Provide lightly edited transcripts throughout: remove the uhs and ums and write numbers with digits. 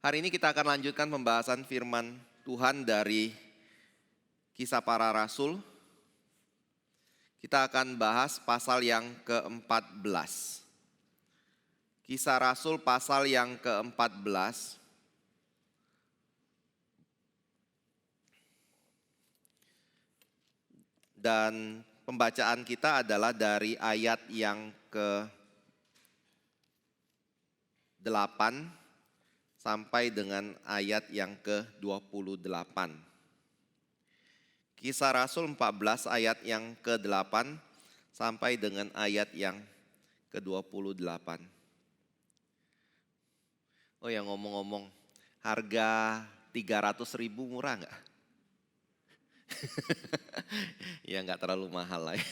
Hari ini kita akan lanjutkan pembahasan firman Tuhan dari Kisah Para Rasul. Kita akan bahas pasal yang ke-14. Kisah Rasul pasal yang ke-14. Dan pembacaan kita adalah dari ayat yang ke-8 sampai dengan ayat yang ke-28. Kisah Rasul 14 ayat yang ke-8 sampai dengan ayat yang ke-28. Oh ya, ngomong-ngomong, harga 300.000 murah nggak? Ya nggak terlalu mahal lah ya.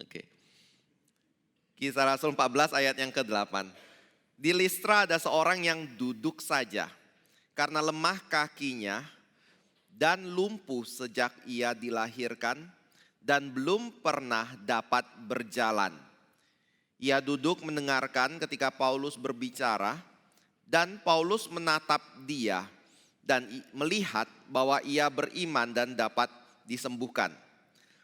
Oke. Kisah Rasul 14 ayat yang ke-8. Di Listra ada seorang yang duduk saja karena lemah kakinya dan lumpuh sejak ia dilahirkan dan belum pernah dapat berjalan. Ia duduk mendengarkan ketika Paulus berbicara dan Paulus menatap dia dan melihat bahwa ia beriman dan dapat disembuhkan.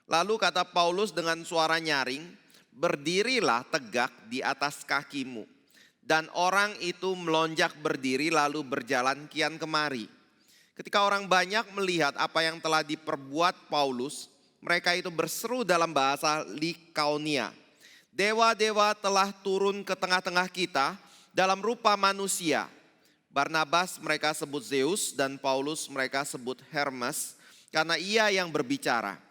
Lalu kata Paulus dengan suara nyaring, "Berdirilah tegak di atas kakimu." Dan orang itu melonjak berdiri lalu berjalan kian kemari. Ketika orang banyak melihat apa yang telah diperbuat Paulus, mereka itu berseru dalam bahasa Likaonia, "Dewa-dewa telah turun ke tengah-tengah kita dalam rupa manusia." Barnabas mereka sebut Zeus dan Paulus mereka sebut Hermes karena ia yang berbicara.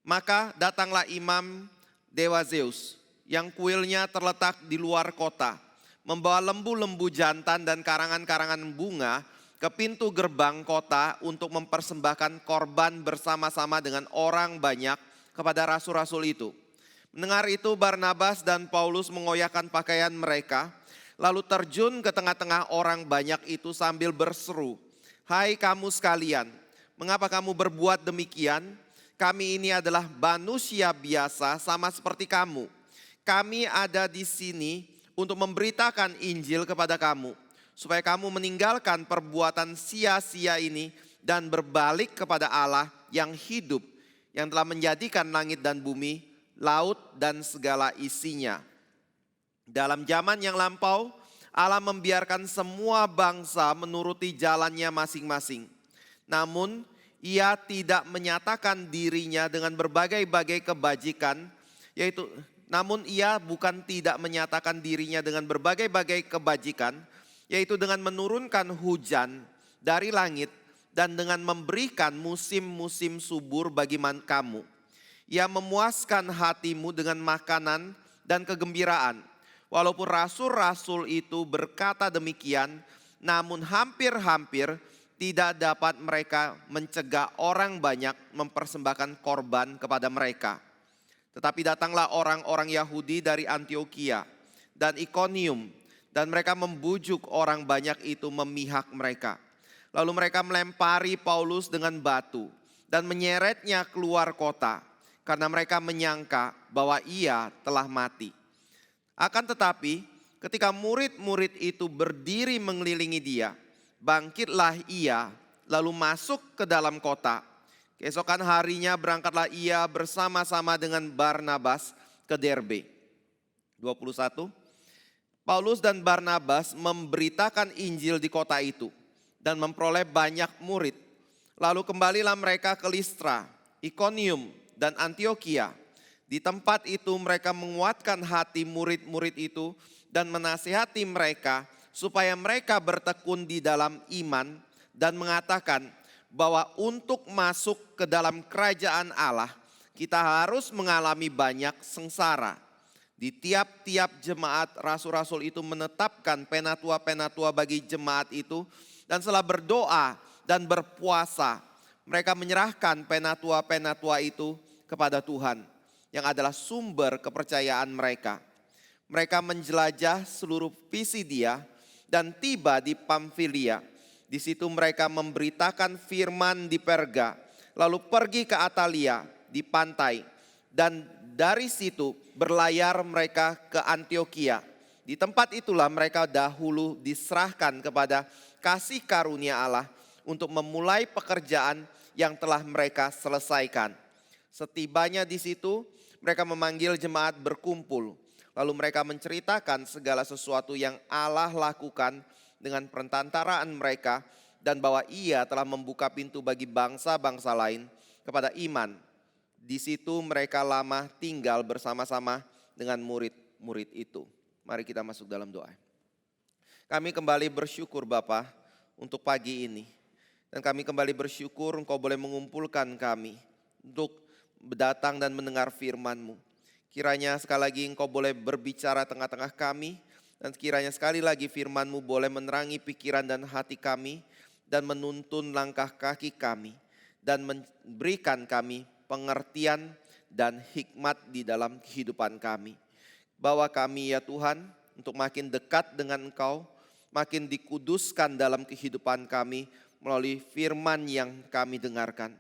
Maka datanglah imam dewa Zeus yang kuilnya terletak di luar kota, membawa lembu-lembu jantan dan karangan-karangan bunga ke pintu gerbang kota untuk mempersembahkan korban bersama-sama dengan orang banyak kepada rasul-rasul itu. Mendengar itu Barnabas dan Paulus mengoyakkan pakaian mereka, lalu terjun ke tengah-tengah orang banyak itu sambil berseru, "Hai kamu sekalian, mengapa kamu berbuat demikian? Kami ini adalah manusia biasa sama seperti kamu. Kami ada di sini untuk memberitakan Injil kepada kamu, supaya kamu meninggalkan perbuatan sia-sia ini dan berbalik kepada Allah yang hidup, yang telah menjadikan langit dan bumi, laut dan segala isinya. Dalam zaman yang lampau, Allah membiarkan semua bangsa menuruti jalannya masing-masing. Namun, Ia tidak menyatakan dirinya dengan berbagai-bagai kebajikan, Namun ia bukan tidak menyatakan dirinya dengan berbagai-bagai kebajikan, yaitu dengan menurunkan hujan dari langit dan dengan memberikan musim-musim subur bagi kamu. Ia memuaskan hatimu dengan makanan dan kegembiraan. Walaupun rasul-rasul itu berkata demikian, namun hampir-hampir tidak dapat mereka mencegah orang banyak mempersembahkan korban kepada mereka. Tetapi datanglah orang-orang Yahudi dari Antiokhia dan Ikonium, dan mereka membujuk orang banyak itu memihak mereka. Lalu mereka melempari Paulus dengan batu dan menyeretnya keluar kota, karena mereka menyangka bahwa ia telah mati. Akan tetapi ketika murid-murid itu berdiri mengelilingi dia, bangkitlah ia lalu masuk ke dalam kota. Keesokan harinya berangkatlah ia bersama-sama dengan Barnabas ke Derbe. 21. Paulus dan Barnabas memberitakan Injil di kota itu dan memperoleh banyak murid. Lalu kembalilah mereka ke Listra, Ikonium dan Antiokhia. Di tempat itu mereka menguatkan hati murid-murid itu dan menasihati mereka supaya mereka bertekun di dalam iman dan mengatakan bahwa untuk masuk ke dalam kerajaan Allah, kita harus mengalami banyak sengsara. Di tiap-tiap jemaat rasul-rasul itu menetapkan penatua-penatua bagi jemaat itu, dan setelah berdoa dan berpuasa, mereka menyerahkan penatua-penatua itu kepada Tuhan, yang adalah sumber kepercayaan mereka. Mereka menjelajah seluruh Pisidia dan tiba di Pamfilia. Di situ mereka memberitakan firman di Perga, lalu pergi ke Atalia di pantai, dan dari situ berlayar mereka ke Antiokhia. Di tempat itulah mereka dahulu diserahkan kepada kasih karunia Allah untuk memulai pekerjaan yang telah mereka selesaikan. Setibanya di situ, mereka memanggil jemaat berkumpul. Lalu mereka menceritakan segala sesuatu yang Allah lakukan dengan perantaraan mereka, dan bahwa Ia telah membuka pintu bagi bangsa-bangsa lain kepada iman. Di situ mereka lama tinggal bersama-sama dengan murid-murid itu. Mari kita masuk dalam doa. Kami kembali bersyukur Bapa untuk pagi ini. Dan kami kembali bersyukur Engkau boleh mengumpulkan kami untuk datang dan mendengar firman-Mu. Kiranya sekali lagi Engkau boleh berbicara tengah-tengah kami. Dan kiranya sekali lagi firman-Mu boleh menerangi pikiran dan hati kami. Dan menuntun langkah kaki kami. Dan memberikan kami pengertian dan hikmat di dalam kehidupan kami. Bawa kami ya Tuhan untuk makin dekat dengan Engkau. Makin dikuduskan dalam kehidupan kami melalui firman yang kami dengarkan.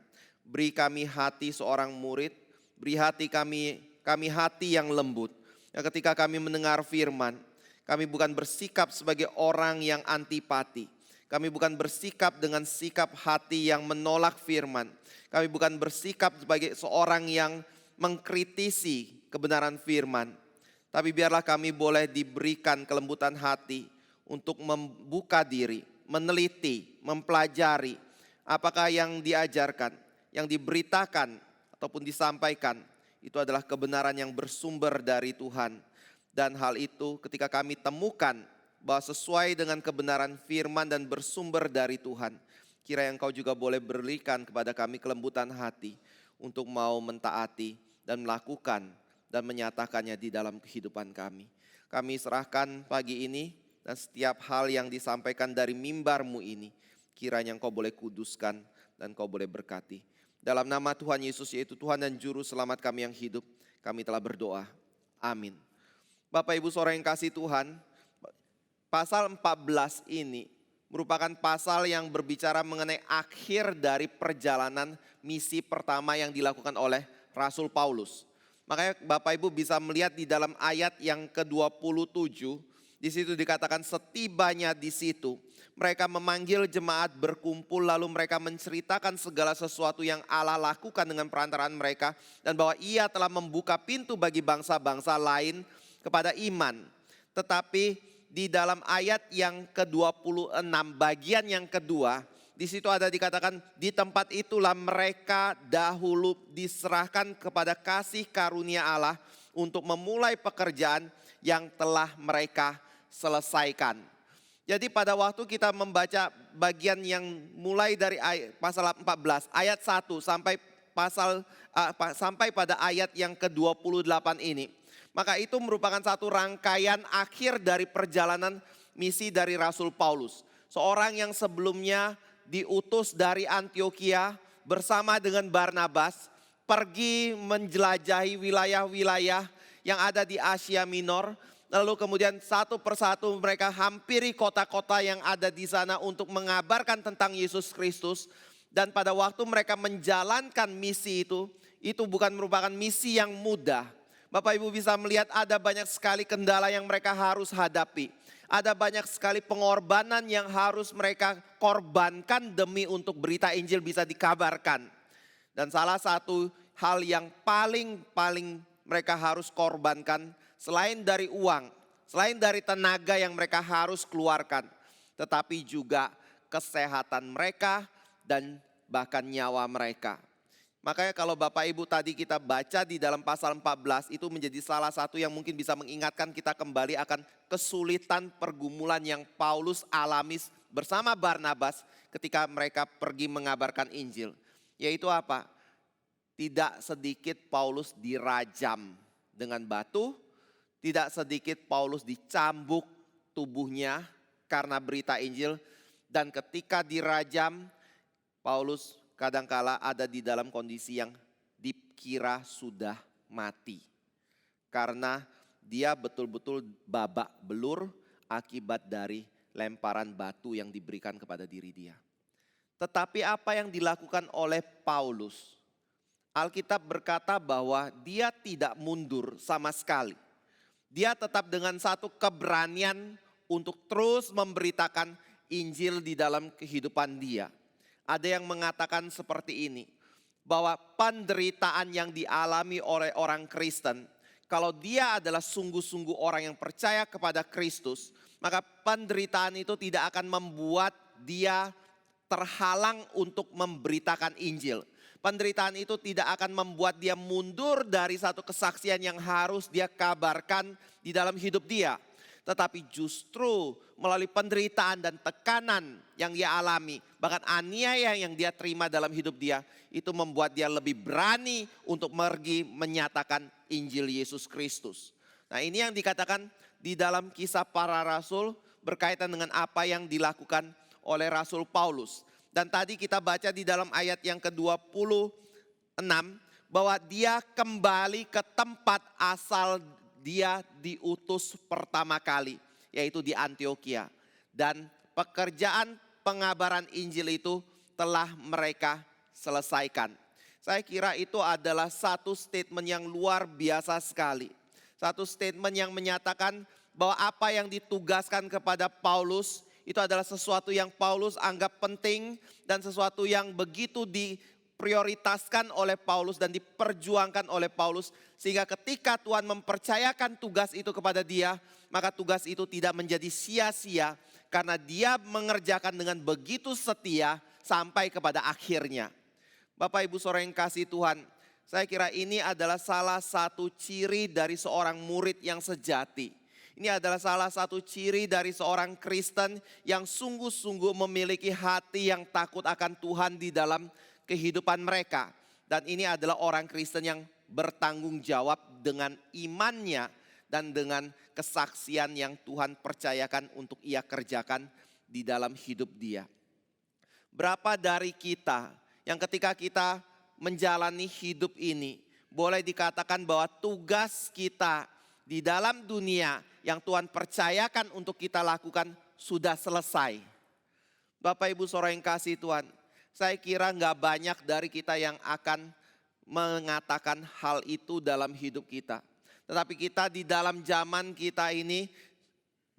Beri kami hati seorang murid, beri hati kami hati yang lembut. Yang ketika kami mendengar firman, kami bukan bersikap sebagai orang yang antipati. Kami bukan bersikap dengan sikap hati yang menolak firman. Kami bukan bersikap sebagai seorang yang mengkritisi kebenaran firman. Tapi biarlah kami boleh diberikan kelembutan hati untuk membuka diri, meneliti, mempelajari apakah yang diajarkan, yang diberitakan ataupun disampaikan itu adalah kebenaran yang bersumber dari Tuhan. Dan hal itu ketika kami temukan bahwa sesuai dengan kebenaran firman dan bersumber dari Tuhan, kiranya Engkau juga boleh berikan kepada kami kelembutan hati untuk mau mentaati dan melakukan dan menyatakannya di dalam kehidupan kami. Kami serahkan pagi ini dan setiap hal yang disampaikan dari mimbar-Mu ini, kiranya Engkau boleh kuduskan dan Engkau boleh berkati. Dalam nama Tuhan Yesus yaitu Tuhan dan Juru Selamat kami yang hidup, kami telah berdoa. Amin. Bapak Ibu saudara yang kasih Tuhan, pasal 14 ini merupakan pasal yang berbicara mengenai akhir dari perjalanan misi pertama yang dilakukan oleh Rasul Paulus. Makanya Bapak Ibu bisa melihat di dalam ayat yang ke-27, di situ dikatakan setibanya di situ mereka memanggil jemaat berkumpul, lalu mereka menceritakan segala sesuatu yang Allah lakukan dengan perantaraan mereka, dan bahwa Ia telah membuka pintu bagi bangsa-bangsa lain kepada iman. Tetapi di dalam ayat yang ke-26 bagian yang kedua, di situ ada dikatakan di tempat itulah mereka dahulu diserahkan kepada kasih karunia Allah untuk memulai pekerjaan yang telah mereka selesaikan. Jadi pada waktu kita membaca bagian yang mulai dari pasal 14 ayat 1 sampai pada ayat yang ke-28 ini, maka itu merupakan satu rangkaian akhir dari perjalanan misi dari Rasul Paulus. Seorang yang sebelumnya diutus dari Antiokhia bersama dengan Barnabas pergi menjelajahi wilayah-wilayah yang ada di Asia Minor. Lalu kemudian satu persatu mereka hampiri kota-kota yang ada di sana untuk mengabarkan tentang Yesus Kristus. Dan pada waktu mereka menjalankan misi itu bukan merupakan misi yang mudah. Bapak Ibu bisa melihat ada banyak sekali kendala yang mereka harus hadapi. Ada banyak sekali pengorbanan yang harus mereka korbankan demi untuk berita Injil bisa dikabarkan. Dan salah satu hal yang paling mereka harus korbankan, selain dari uang, selain dari tenaga yang mereka harus keluarkan, tetapi juga kesehatan mereka dan bahkan nyawa mereka. Makanya kalau Bapak Ibu tadi kita baca di dalam pasal 14 itu menjadi salah satu yang mungkin bisa mengingatkan kita kembali akan kesulitan pergumulan yang Paulus alami bersama Barnabas ketika mereka pergi mengabarkan Injil. Yaitu apa? Tidak sedikit Paulus dirajam dengan batu. Tidak sedikit Paulus dicambuk tubuhnya karena berita Injil. Dan ketika dirajam, Paulus kadangkala ada di dalam kondisi yang dikira sudah mati. Karena dia betul-betul babak belur akibat dari lemparan batu yang diberikan kepada diri dia. Tetapi apa yang dilakukan oleh Paulus? Alkitab berkata bahwa dia tidak mundur sama sekali. dia tetap dengan satu keberanian untuk terus memberitakan Injil di dalam kehidupan dia. Ada yang mengatakan seperti ini, bahwa penderitaan yang dialami oleh orang Kristen, kalau dia adalah sungguh-sungguh orang yang percaya kepada Kristus, maka penderitaan itu tidak akan membuat dia terhalang untuk memberitakan Injil. Penderitaan itu tidak akan membuat dia mundur dari satu kesaksian yang harus dia kabarkan di dalam hidup dia. Tetapi justru melalui penderitaan dan tekanan yang dia alami, bahkan aniaya yang dia terima dalam hidup dia, itu membuat dia lebih berani untuk pergi menyatakan Injil Yesus Kristus. Nah, ini yang dikatakan di dalam Kisah Para Rasul berkaitan dengan apa yang dilakukan oleh Rasul Paulus. Dan tadi kita baca di dalam ayat yang ke-26 bahwa dia kembali ke tempat asal dia diutus pertama kali, yaitu di Antioquia. Dan pekerjaan pengabaran Injil itu telah mereka selesaikan. Saya kira itu adalah satu statement yang luar biasa sekali. Satu statement yang menyatakan bahwa apa yang ditugaskan kepada Paulus itu adalah sesuatu yang Paulus anggap penting dan sesuatu yang begitu diprioritaskan oleh Paulus dan diperjuangkan oleh Paulus. Sehingga ketika Tuhan mempercayakan tugas itu kepada dia, maka tugas itu tidak menjadi sia-sia karena dia mengerjakan dengan begitu setia sampai kepada akhirnya. Bapak Ibu Saudara yang kasih Tuhan, saya kira ini adalah salah satu ciri dari seorang murid yang sejati. Ini adalah salah satu ciri dari seorang Kristen yang sungguh-sungguh memiliki hati yang takut akan Tuhan di dalam kehidupan mereka. Dan ini adalah orang Kristen yang bertanggung jawab dengan imannya dan dengan kesaksian yang Tuhan percayakan untuk ia kerjakan di dalam hidup dia. Berapa dari kita yang ketika kita menjalani hidup ini, boleh dikatakan bahwa tugas kita di dalam dunia yang Tuhan percayakan untuk kita lakukan sudah selesai. Bapak Ibu Saudara yang kasih Tuhan, saya kira gak banyak dari kita yang akan mengatakan hal itu dalam hidup kita. Tetapi kita di dalam zaman kita ini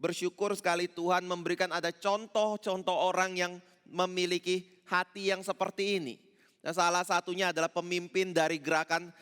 bersyukur sekali Tuhan memberikan ada contoh-contoh orang yang memiliki hati yang seperti ini. Dan salah satunya adalah pemimpin dari gerakan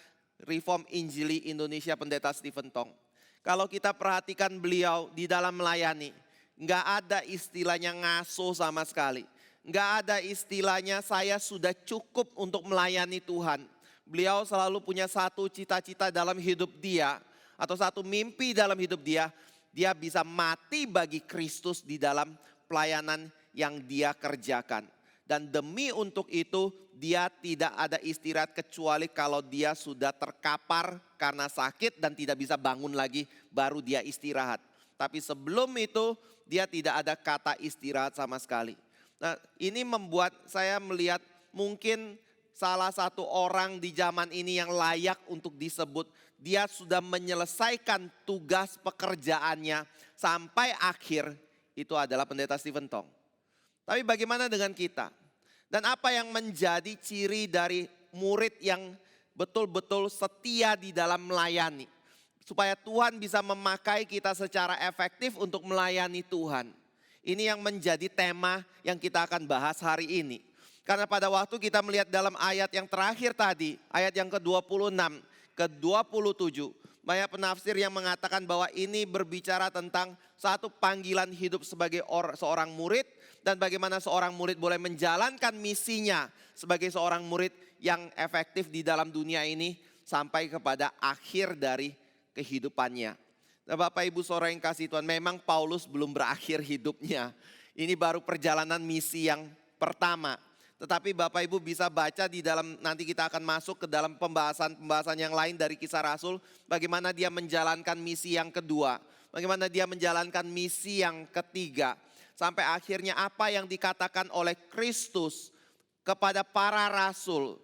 Reform Injili Indonesia, Pendeta Stephen Tong. Kalau kita perhatikan beliau di dalam melayani, nggak ada istilahnya ngaso sama sekali. Nggak ada istilahnya saya sudah cukup untuk melayani Tuhan. Beliau selalu punya satu cita-cita dalam hidup dia, atau satu mimpi dalam hidup dia. Dia bisa mati bagi Kristus di dalam pelayanan yang dia kerjakan. Dan demi untuk itu dia tidak ada istirahat kecuali kalau dia sudah terkapar karena sakit dan tidak bisa bangun lagi, baru dia istirahat. Tapi sebelum itu dia tidak ada kata istirahat sama sekali. Nah, ini membuat saya melihat mungkin salah satu orang di zaman ini yang layak untuk disebut. Dia sudah menyelesaikan tugas pekerjaannya sampai akhir, itu adalah Pendeta Stephen Tong. Tapi bagaimana dengan kita? Dan apa yang menjadi ciri dari murid yang betul-betul setia di dalam melayani? Supaya Tuhan bisa memakai kita secara efektif untuk melayani Tuhan. Ini yang menjadi tema yang kita akan bahas hari ini. Karena pada waktu kita melihat dalam ayat yang terakhir tadi, ayat yang ke-26, ke-27, banyak penafsir yang mengatakan bahwa ini berbicara tentang satu panggilan hidup sebagai seorang murid dan bagaimana seorang murid boleh menjalankan misinya sebagai seorang murid yang efektif di dalam dunia ini sampai kepada akhir dari kehidupannya. Nah, Bapak Ibu Saudara yang kasih Tuhan, memang Paulus belum berakhir hidupnya. Ini baru perjalanan misi yang pertama. Tetapi Bapak Ibu bisa baca di dalam, nanti kita akan masuk ke dalam pembahasan yang lain dari Kisah Rasul. Bagaimana dia menjalankan misi yang kedua. Bagaimana dia menjalankan misi yang ketiga. Sampai akhirnya apa yang dikatakan oleh Kristus kepada para rasul.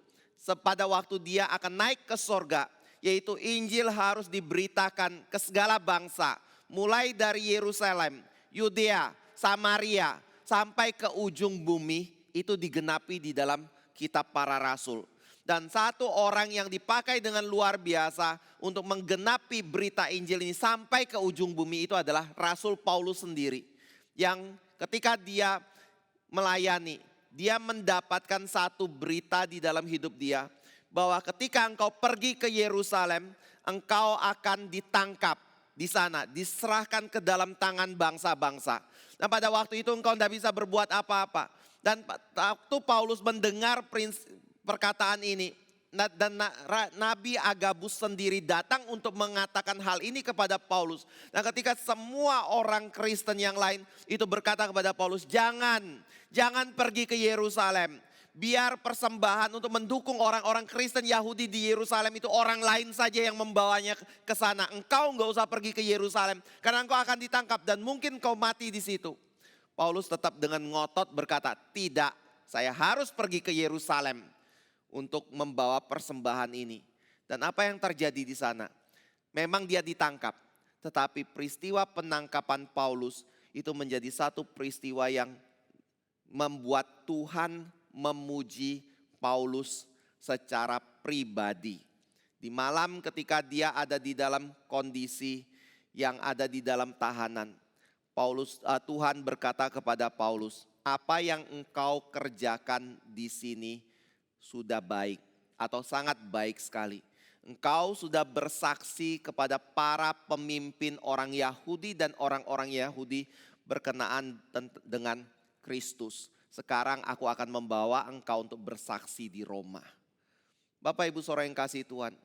Pada waktu dia akan naik ke sorga. Yaitu Injil harus diberitakan ke segala bangsa. Mulai dari Yerusalem, Yudea, Samaria, sampai ke ujung bumi. Itu digenapi di dalam kitab para rasul. Dan satu orang yang dipakai dengan luar biasa untuk menggenapi berita Injil ini sampai ke ujung bumi itu adalah Rasul Paulus sendiri. Yang ketika dia melayani, dia mendapatkan satu berita di dalam hidup dia. Bahwa ketika engkau pergi ke Yerusalem, engkau akan ditangkap di sana, diserahkan ke dalam tangan bangsa-bangsa. Dan pada waktu itu engkau tidak bisa berbuat apa-apa. Dan waktu Paulus mendengar perkataan ini, dan Nabi Agabus sendiri datang untuk mengatakan hal ini kepada Paulus. Dan ketika semua orang Kristen yang lain itu berkata kepada Paulus, jangan pergi ke Yerusalem. Biar persembahan untuk mendukung orang-orang Kristen Yahudi di Yerusalem itu orang lain saja yang membawanya ke sana. Engkau nggak usah pergi ke Yerusalem karena engkau akan ditangkap dan mungkin kau mati di situ. Paulus tetap dengan ngotot berkata, tidak, saya harus pergi ke Yerusalem untuk membawa persembahan ini. Dan apa yang terjadi di sana? Memang dia ditangkap, tetapi peristiwa penangkapan Paulus itu menjadi satu peristiwa yang membuat Tuhan memuji Paulus secara pribadi. Di malam ketika dia ada di dalam kondisi yang ada di dalam tahanan, Tuhan berkata kepada Paulus, apa yang engkau kerjakan di sini sudah baik atau sangat baik sekali. Engkau sudah bersaksi kepada para pemimpin orang Yahudi dan orang-orang Yahudi berkenaan dengan Kristus. Sekarang aku akan membawa engkau untuk bersaksi di Roma. Bapak Ibu Saudara yang kasih Tuhan,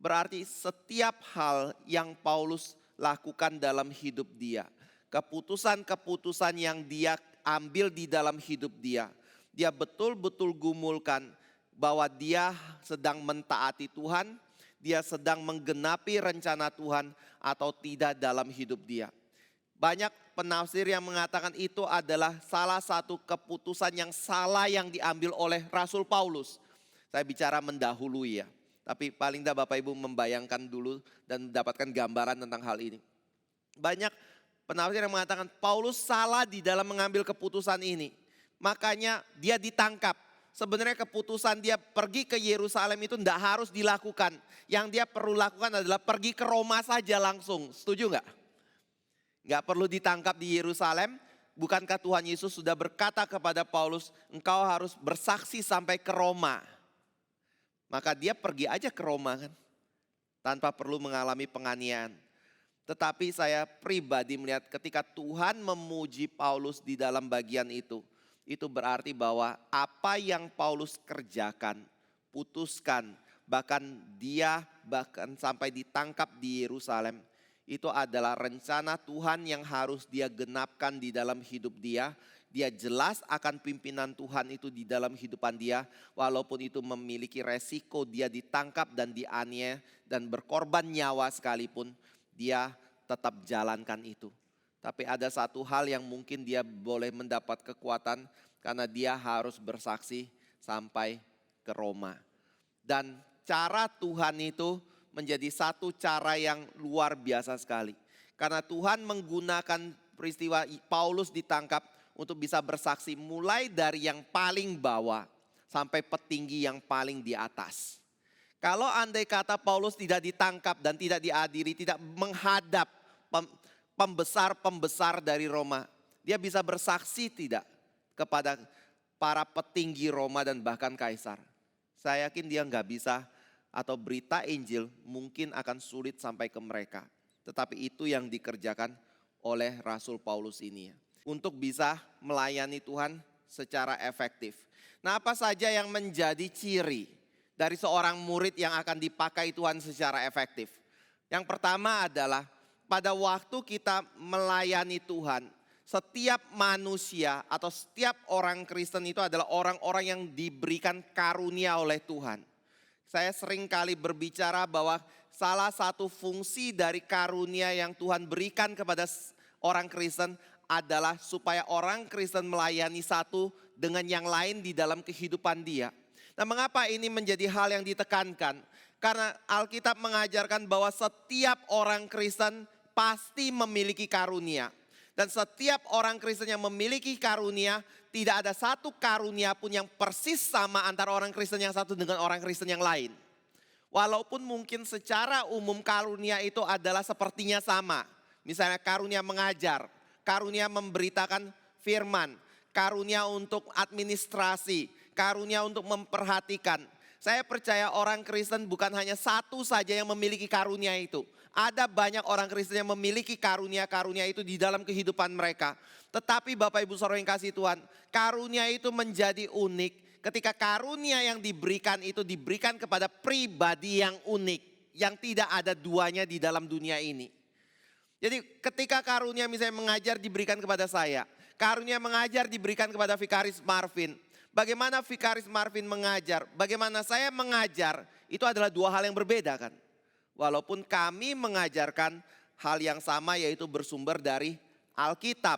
berarti setiap hal yang Paulus lakukan dalam hidup dia, keputusan-keputusan yang dia ambil di dalam hidup dia, dia betul-betul gumulkan bahwa dia sedang mentaati Tuhan, dia sedang menggenapi rencana Tuhan atau tidak dalam hidup dia. Banyak penafsir yang mengatakan itu adalah salah satu keputusan yang salah yang diambil oleh Rasul Paulus. Saya bicara mendahului ya, tapi paling tidak Bapak Ibu membayangkan dulu dan mendapatkan gambaran tentang hal ini. Banyak penafsir yang mengatakan Paulus salah di dalam mengambil keputusan ini. Makanya dia ditangkap. Sebenarnya keputusan dia pergi ke Yerusalem itu tidak harus dilakukan. Yang dia perlu lakukan adalah pergi ke Roma saja langsung. Setuju nggak? Nggak perlu ditangkap di Yerusalem. Bukankah Tuhan Yesus sudah berkata kepada Paulus, engkau harus bersaksi sampai ke Roma. Maka dia pergi aja ke Roma kan. Tanpa perlu mengalami penganiayaan. Tetapi saya pribadi melihat ketika Tuhan memuji Paulus di dalam bagian itu berarti bahwa apa yang Paulus kerjakan, putuskan, bahkan sampai ditangkap di Yerusalem, itu adalah rencana Tuhan yang harus dia genapkan di dalam hidup dia. Dia jelas akan pimpinan Tuhan itu di dalam kehidupan dia, walaupun itu memiliki resiko dia ditangkap dan dianiaya dan berkorban nyawa sekalipun. Dia tetap jalankan itu. Tapi ada satu hal yang mungkin dia boleh mendapat kekuatan karena dia harus bersaksi sampai ke Roma. Dan cara Tuhan itu menjadi satu cara yang luar biasa sekali. Karena Tuhan menggunakan peristiwa Paulus ditangkap untuk bisa bersaksi mulai dari yang paling bawah sampai petinggi yang paling di atas. Kalau andai kata Paulus tidak ditangkap dan tidak diadili, tidak menghadap pembesar-pembesar dari Roma, dia bisa bersaksi tidak kepada para petinggi Roma dan bahkan kaisar. Saya yakin dia nggak bisa, atau berita Injil mungkin akan sulit sampai ke mereka. Tetapi itu yang dikerjakan oleh Rasul Paulus ini ya, untuk bisa melayani Tuhan secara efektif. Nah, apa saja yang menjadi ciri dari seorang murid yang akan dipakai Tuhan secara efektif? Yang pertama adalah pada waktu kita melayani Tuhan, setiap manusia atau setiap orang Kristen itu adalah orang-orang yang diberikan karunia oleh Tuhan. Saya sering kali berbicara bahwa salah satu fungsi dari karunia yang Tuhan berikan kepada orang Kristen adalah supaya orang Kristen melayani satu dengan yang lain di dalam kehidupan dia. Nah, mengapa ini menjadi hal yang ditekankan? Karena Alkitab mengajarkan bahwa setiap orang Kristen pasti memiliki karunia. Dan setiap orang Kristen yang memiliki karunia tidak ada satu karunia pun yang persis sama antara orang Kristen yang satu dengan orang Kristen yang lain. Walaupun mungkin secara umum karunia itu adalah sepertinya sama. Misalnya karunia mengajar, karunia memberitakan firman, karunia untuk administrasi, karunia untuk memperhatikan. Saya percaya orang Kristen bukan hanya satu saja yang memiliki karunia itu. Ada banyak orang Kristen yang memiliki karunia-karunia itu di dalam kehidupan mereka. Tetapi Bapak Ibu Saudara yang kasih Tuhan, karunia itu menjadi unik ketika karunia yang diberikan itu diberikan kepada pribadi yang unik. Yang tidak ada duanya di dalam dunia ini. Jadi ketika karunia misalnya mengajar diberikan kepada saya. Karunia mengajar diberikan kepada Vikaris Marvin. Bagaimana Vikaris Marvin mengajar, bagaimana saya mengajar, itu adalah dua hal yang berbeda kan. Walaupun kami mengajarkan hal yang sama yaitu bersumber dari Alkitab.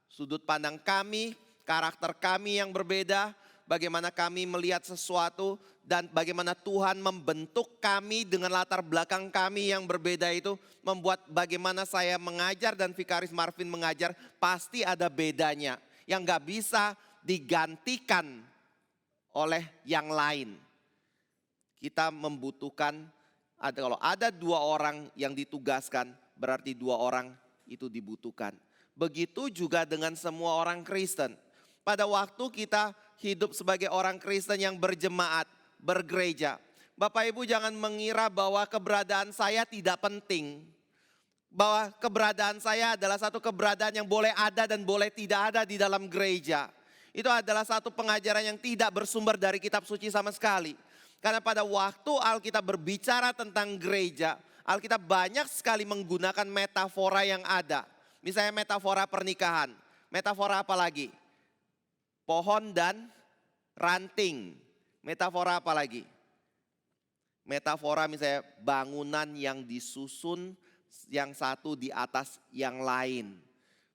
Sudut pandang kami, karakter kami yang berbeda, bagaimana kami melihat sesuatu dan bagaimana Tuhan membentuk kami dengan latar belakang kami yang berbeda itu. Membuat bagaimana saya mengajar dan Vikaris Marvin mengajar pasti ada bedanya. Yang gak bisa digantikan oleh yang lain. Kita membutuhkan, kalau ada dua orang yang ditugaskan, berarti dua orang itu dibutuhkan. Begitu juga dengan semua orang Kristen. Pada waktu kita hidup sebagai orang Kristen yang berjemaat, bergereja. Bapak Ibu jangan mengira bahwa keberadaan saya tidak penting. Bahwa keberadaan saya adalah satu keberadaan yang boleh ada dan boleh tidak ada di dalam gereja. Itu adalah satu pengajaran yang tidak bersumber dari kitab suci sama sekali. Karena pada waktu Alkitab berbicara tentang gereja, Alkitab banyak sekali menggunakan metafora yang ada. Misalnya metafora pernikahan. Metafora apa lagi? Pohon dan ranting. Metafora apa lagi? Metafora misalnya bangunan yang disusun yang satu di atas yang lain.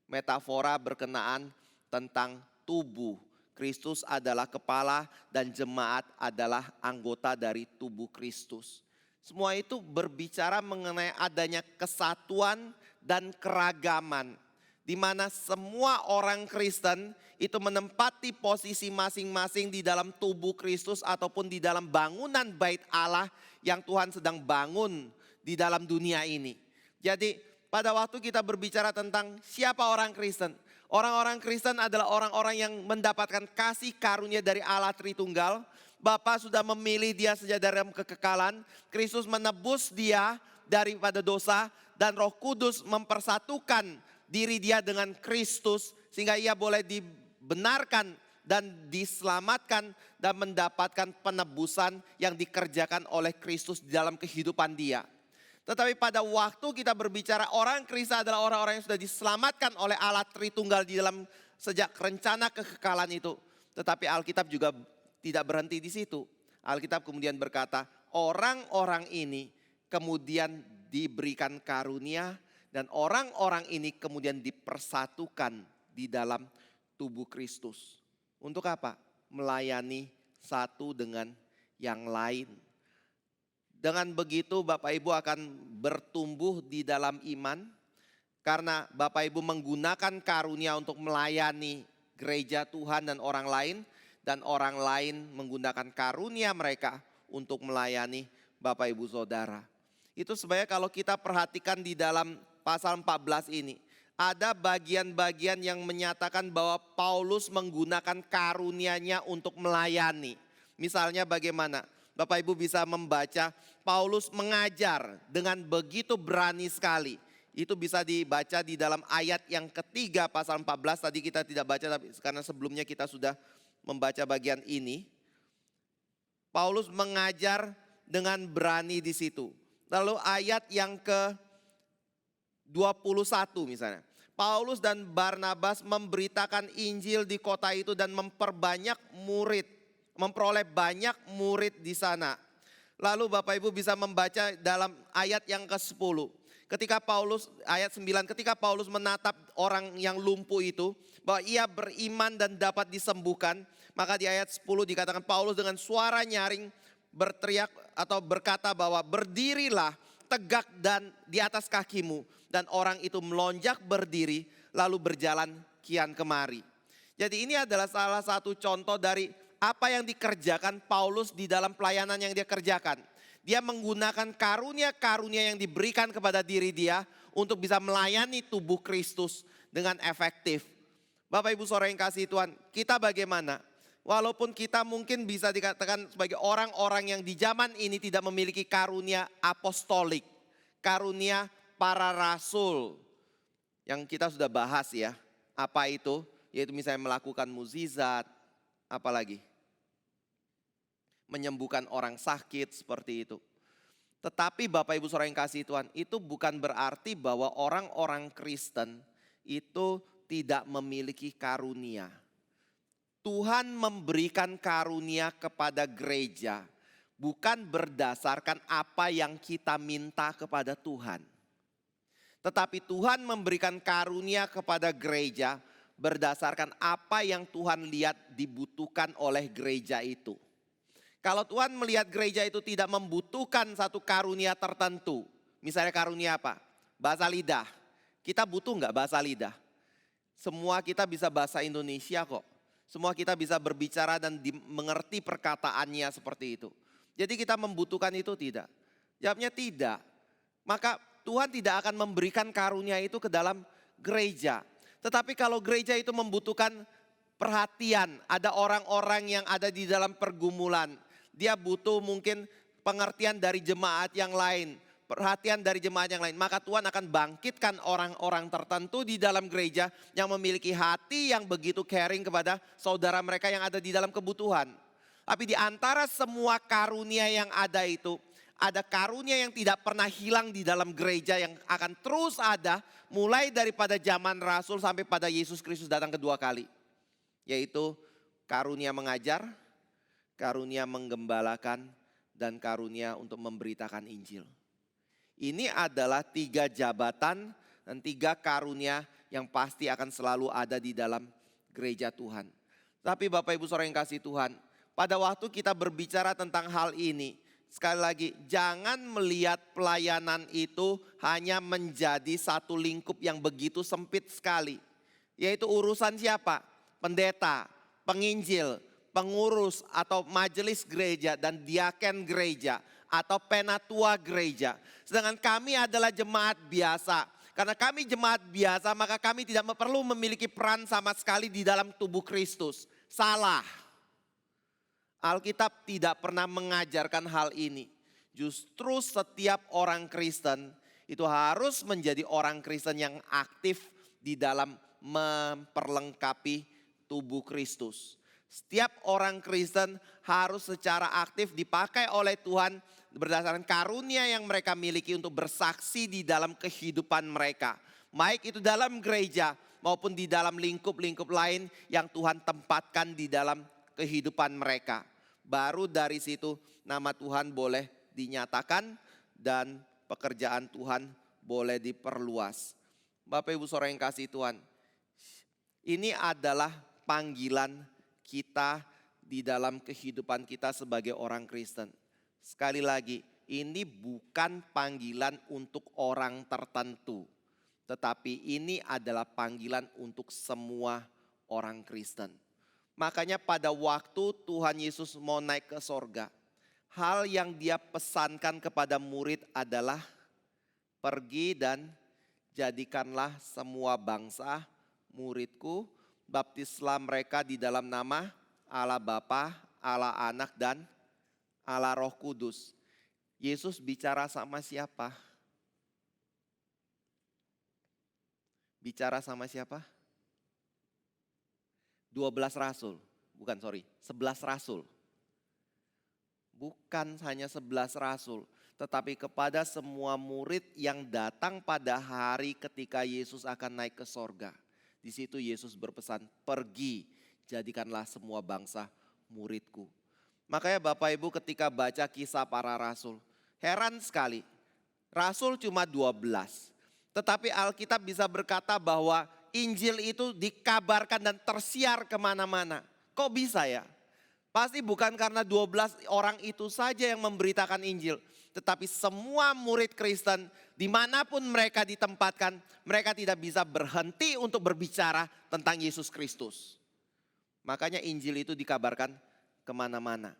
Metafora berkenaan tentang tubuh. Kristus adalah kepala dan jemaat adalah anggota dari tubuh Kristus. Semua itu berbicara mengenai adanya kesatuan dan keragaman. Di mana semua orang Kristen itu menempati posisi masing-masing di dalam tubuh Kristus ataupun di dalam bangunan bait Allah yang Tuhan sedang bangun di dalam dunia ini. Jadi pada waktu kita berbicara tentang siapa orang Kristen. Orang-orang Kristen adalah orang-orang yang mendapatkan kasih karunia dari Allah Tritunggal. Bapa sudah memilih dia sejak dari kekekalan. Kristus menebus dia daripada dosa. Dan Roh Kudus mempersatukan diri dia dengan Kristus. Sehingga ia boleh dibenarkan dan diselamatkan dan mendapatkan penebusan yang dikerjakan oleh Kristus di dalam kehidupan dia. Tetapi pada waktu kita berbicara orang Kristen adalah orang-orang yang sudah diselamatkan oleh Allah Tritunggal di dalam sejak rencana kekekalan itu. Tetapi Alkitab juga tidak berhenti di situ. Alkitab kemudian berkata orang-orang ini kemudian diberikan karunia dan orang-orang ini kemudian dipersatukan di dalam tubuh Kristus. Untuk apa? Melayani satu dengan yang lain. Dengan begitu Bapak Ibu akan bertumbuh di dalam iman. Karena Bapak Ibu menggunakan karunia untuk melayani gereja Tuhan dan orang lain. Dan orang lain menggunakan karunia mereka untuk melayani Bapak Ibu Saudara. Itu sebenarnya kalau kita perhatikan di dalam pasal 14 ini. Ada bagian-bagian yang menyatakan bahwa Paulus menggunakan karunianya untuk melayani. Misalnya bagaimana? Bapak Ibu bisa membaca Paulus mengajar dengan begitu berani sekali. Itu bisa dibaca di dalam ayat yang ketiga pasal 14. Tadi kita tidak baca tapi karena sebelumnya kita sudah membaca bagian ini. Paulus mengajar dengan berani di situ. Lalu ayat yang ke 21 misalnya. Paulus dan Barnabas memberitakan Injil di kota itu dan memperoleh banyak murid di sana. Lalu Bapak Ibu bisa membaca dalam ayat yang ke-10. Ketika Paulus, ayat 9, ketika Paulus menatap orang yang lumpuh itu, bahwa ia beriman dan dapat disembuhkan. Maka di ayat 10 dikatakan Paulus dengan suara nyaring berteriak atau berkata bahwa berdirilah tegak dan di atas kakimu. Dan orang itu melonjak berdiri lalu berjalan kian kemari. Jadi ini adalah salah satu contoh dari apa yang dikerjakan Paulus di dalam pelayanan yang dia kerjakan. Dia menggunakan karunia-karunia yang diberikan kepada diri dia untuk bisa melayani tubuh Kristus dengan efektif. Bapak Ibu Saudara yang kasih Tuhan, kita bagaimana? Walaupun kita mungkin bisa dikatakan sebagai orang-orang yang di zaman ini tidak memiliki karunia apostolik, karunia para rasul yang kita sudah bahas ya. Apa itu? Yaitu misalnya melakukan mukjizat, apalagi menyembuhkan orang sakit seperti itu. Tetapi Bapak Ibu Saudara yang kasih Tuhan, itu bukan berarti bahwa orang-orang Kristen itu tidak memiliki karunia. Tuhan memberikan karunia kepada gereja bukan berdasarkan apa yang kita minta kepada Tuhan. Tetapi Tuhan memberikan karunia kepada gereja berdasarkan apa yang Tuhan lihat dibutuhkan oleh gereja itu. Kalau Tuhan melihat gereja itu tidak membutuhkan satu karunia tertentu. Misalnya karunia apa? Bahasa lidah. Kita butuh nggak bahasa lidah? Semua kita bisa bahasa Indonesia kok. Semua kita bisa berbicara dan mengerti perkataannya seperti itu. Jadi kita membutuhkan itu tidak? Jawabnya tidak. Maka Tuhan tidak akan memberikan karunia itu ke dalam gereja. Tetapi kalau gereja itu membutuhkan perhatian, ada orang-orang yang ada di dalam pergumulan. Dia butuh mungkin pengertian dari jemaat yang lain, perhatian dari jemaat yang lain. Maka Tuhan akan bangkitkan orang-orang tertentu di dalam gereja yang memiliki hati yang begitu caring kepada saudara mereka yang ada di dalam kebutuhan. Tapi di antara semua karunia yang ada itu, ada karunia yang tidak pernah hilang di dalam gereja yang akan terus ada mulai daripada zaman Rasul sampai pada Yesus Kristus datang kedua kali. Yaitu karunia mengajar, karunia menggembalakan, dan karunia untuk memberitakan Injil. Ini adalah 3 jabatan dan 3 karunia yang pasti akan selalu ada di dalam gereja Tuhan. Tapi Bapak Ibu Saudara yang kasih Tuhan, pada waktu kita berbicara tentang hal ini, sekali lagi, jangan melihat pelayanan itu hanya menjadi satu lingkup yang begitu sempit sekali. Yaitu urusan siapa? Pendeta, penginjil, pengurus atau majelis gereja dan diaken gereja atau penatua gereja. Sedangkan kami adalah jemaat biasa. Karena kami jemaat biasa maka kami tidak perlu memiliki peran sama sekali di dalam tubuh Kristus. Salah. Alkitab tidak pernah mengajarkan hal ini. Justru setiap orang Kristen itu harus menjadi orang Kristen yang aktif di dalam memperlengkapi tubuh Kristus. Setiap orang Kristen harus secara aktif dipakai oleh Tuhan berdasarkan karunia yang mereka miliki untuk bersaksi di dalam kehidupan mereka. Baik itu dalam gereja maupun di dalam lingkup-lingkup lain yang Tuhan tempatkan di dalam kehidupan mereka. Baru dari situ nama Tuhan boleh dinyatakan dan pekerjaan Tuhan boleh diperluas. Bapak Ibu Saudara yang kasih Tuhan, ini adalah panggilan kita di dalam kehidupan kita sebagai orang Kristen. Sekali lagi, ini bukan panggilan untuk orang tertentu. Tetapi ini adalah panggilan untuk semua orang Kristen. Makanya pada waktu Tuhan Yesus mau naik ke sorga, hal yang dia pesankan kepada murid adalah pergi dan jadikanlah semua bangsa muridku, baptislah mereka di dalam nama Allah Bapa, Allah Anak dan Allah Roh Kudus. Yesus bicara sama siapa? Bicara sama siapa? 11 rasul. Bukan 11 rasul. Bukan hanya 11 rasul. Tetapi kepada semua murid yang datang pada hari ketika Yesus akan naik ke sorga. Di situ Yesus berpesan, pergi jadikanlah semua bangsa muridku. Makanya Bapak Ibu ketika baca kisah para rasul, heran sekali. Rasul cuma 12. Tetapi Alkitab bisa berkata bahwa Injil itu dikabarkan dan tersiar kemana-mana. Kok bisa ya? Pasti bukan karena 12 orang itu saja yang memberitakan Injil. Tetapi semua murid Kristen dimanapun mereka ditempatkan, mereka tidak bisa berhenti untuk berbicara tentang Yesus Kristus. Makanya Injil itu dikabarkan kemana-mana.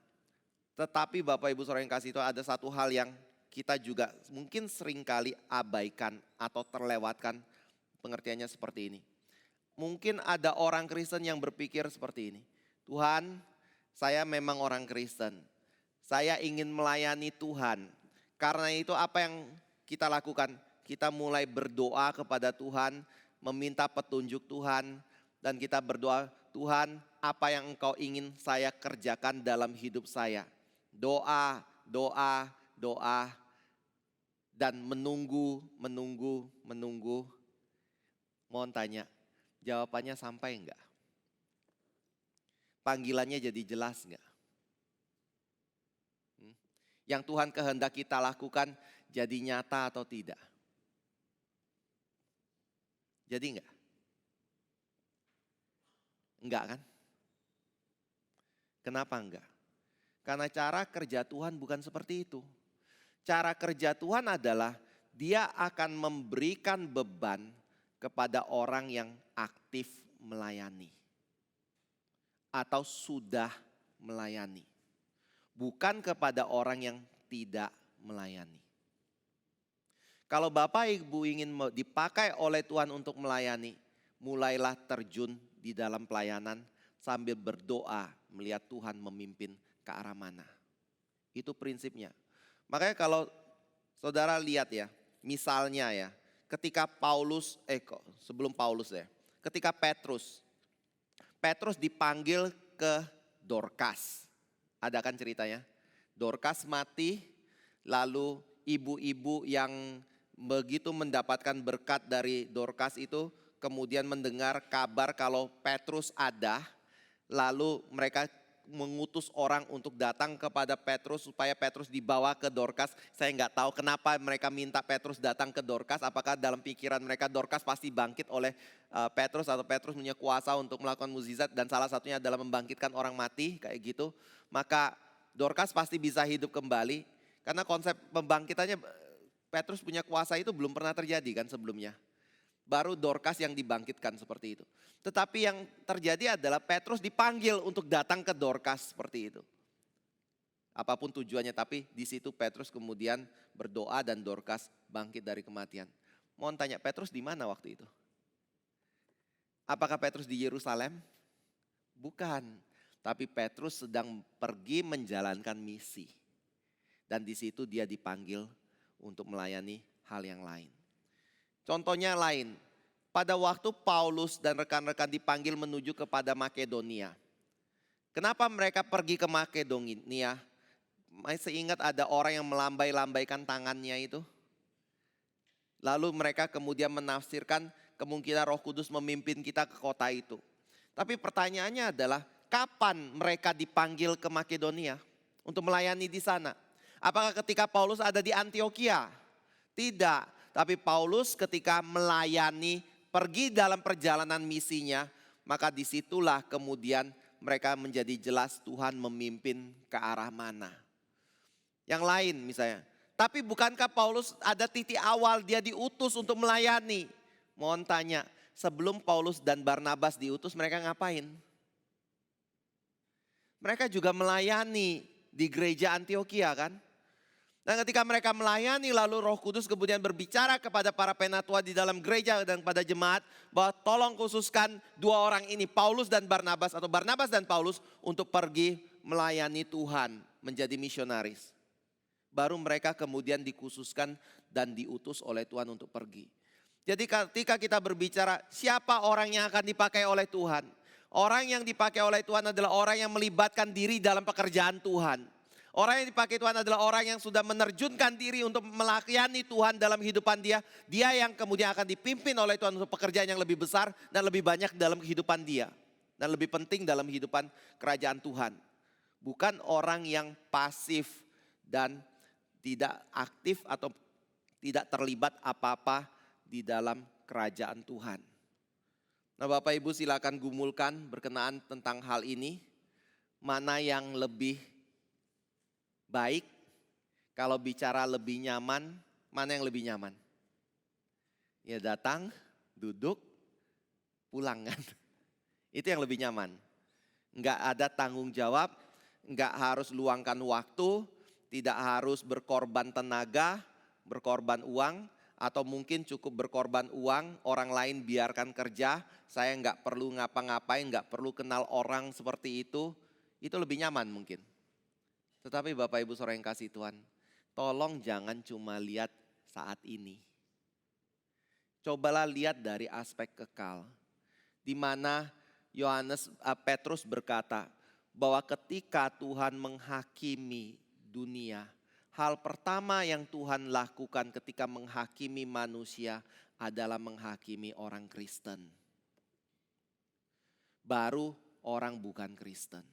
Tetapi Bapak Ibu Saudara yang kasih itu ada satu hal yang kita juga mungkin seringkali abaikan atau terlewatkan, pengertiannya seperti ini. Mungkin ada orang Kristen yang berpikir seperti ini. Tuhan, saya memang orang Kristen. Saya ingin melayani Tuhan. Karena itu apa yang kita lakukan? Kita mulai berdoa kepada Tuhan, meminta petunjuk Tuhan. Dan kita berdoa, Tuhan, apa yang Engkau ingin saya kerjakan dalam hidup saya. Doa, doa, doa. Dan menunggu. Mohon tanya, jawabannya sampai enggak? Panggilannya jadi jelas enggak? Yang Tuhan kehendak kita lakukan jadi nyata atau tidak? Jadi enggak? Enggak kan? Kenapa enggak? Karena cara kerja Tuhan bukan seperti itu. Cara kerja Tuhan adalah Dia akan memberikan beban kepada orang yang aktif melayani. Atau sudah melayani. Bukan kepada orang yang tidak melayani. Kalau Bapak Ibu ingin dipakai oleh Tuhan untuk melayani, mulailah terjun di dalam pelayanan sambil berdoa melihat Tuhan memimpin ke arah mana. Itu prinsipnya. Makanya kalau saudara lihat ya, misalnya ya, ketika ketika Petrus dipanggil ke Dorkas. Ada kan ceritanya? Dorkas mati, lalu ibu-ibu yang begitu mendapatkan berkat dari Dorkas itu kemudian mendengar kabar kalau Petrus ada, lalu mereka mengutus orang untuk datang kepada Petrus supaya Petrus dibawa ke Dorkas. Saya nggak tahu kenapa mereka minta Petrus datang ke Dorkas. Apakah dalam pikiran mereka Dorkas pasti bangkit oleh Petrus atau Petrus punya kuasa untuk melakukan mukjizat dan salah satunya adalah membangkitkan orang mati kayak gitu. Maka Dorkas pasti bisa hidup kembali karena konsep pembangkitannya Petrus punya kuasa itu belum pernah terjadi kan sebelumnya. Baru Dorkas yang dibangkitkan seperti itu. Tetapi yang terjadi adalah Petrus dipanggil untuk datang ke Dorkas seperti itu. Apapun tujuannya, tapi di situ Petrus kemudian berdoa dan Dorkas bangkit dari kematian. Mohon tanya, Petrus di mana waktu itu? Apakah Petrus di Yerusalem? Bukan. Tapi Petrus sedang pergi menjalankan misi. Dan di situ dia dipanggil untuk melayani hal yang lain. Contohnya lain, pada waktu Paulus dan rekan-rekan dipanggil menuju kepada Makedonia. Kenapa mereka pergi ke Makedonia? Masih ingat ada orang yang melambai-lambaikan tangannya itu? Lalu mereka kemudian menafsirkan kemungkinan Roh Kudus memimpin kita ke kota itu. Tapi pertanyaannya adalah kapan mereka dipanggil ke Makedonia untuk melayani di sana? Apakah ketika Paulus ada di Antioquia? Tidak. Tapi Paulus ketika melayani, pergi dalam perjalanan misinya, maka disitulah kemudian mereka menjadi jelas Tuhan memimpin ke arah mana. Yang lain misalnya, tapi bukankah Paulus ada titik awal dia diutus untuk melayani? Mohon tanya, sebelum Paulus dan Barnabas diutus mereka ngapain? Mereka juga melayani di gereja Antioquia kan? Dan ketika mereka melayani lalu Roh Kudus kemudian berbicara kepada para penatua di dalam gereja dan pada jemaat bahwa tolong khususkan dua orang ini, Paulus dan Barnabas atau Barnabas dan Paulus untuk pergi melayani Tuhan menjadi misionaris. Baru mereka kemudian dikhususkan dan diutus oleh Tuhan untuk pergi. Jadi ketika kita berbicara siapa orang yang akan dipakai oleh Tuhan. Orang yang dipakai oleh Tuhan adalah orang yang melibatkan diri dalam pekerjaan Tuhan. Orang yang dipakai Tuhan adalah orang yang sudah menerjunkan diri untuk melayani Tuhan dalam kehidupan dia. Dia yang kemudian akan dipimpin oleh Tuhan untuk pekerjaan yang lebih besar dan lebih banyak dalam kehidupan dia. Dan lebih penting dalam kehidupan kerajaan Tuhan. Bukan orang yang pasif dan tidak aktif atau tidak terlibat apa-apa di dalam kerajaan Tuhan. Nah Bapak Ibu silakan gumulkan berkenaan tentang hal ini. Mana yang lebih baik, kalau bicara lebih nyaman, mana yang lebih nyaman? Ya datang, duduk, pulang kan. Itu yang lebih nyaman. Nggak ada tanggung jawab, nggak harus luangkan waktu, tidak harus berkorban tenaga, berkorban uang, atau mungkin cukup berkorban uang, orang lain biarkan kerja, saya nggak perlu ngapa-ngapain, nggak perlu kenal orang seperti itu lebih nyaman mungkin. Tetapi Bapak Ibu Saudara yang kasih Tuhan, tolong jangan cuma lihat saat ini. Cobalah lihat dari aspek kekal. Di mana Petrus berkata bahwa ketika Tuhan menghakimi dunia, hal pertama yang Tuhan lakukan ketika menghakimi manusia adalah menghakimi orang Kristen. Baru orang bukan Kristen.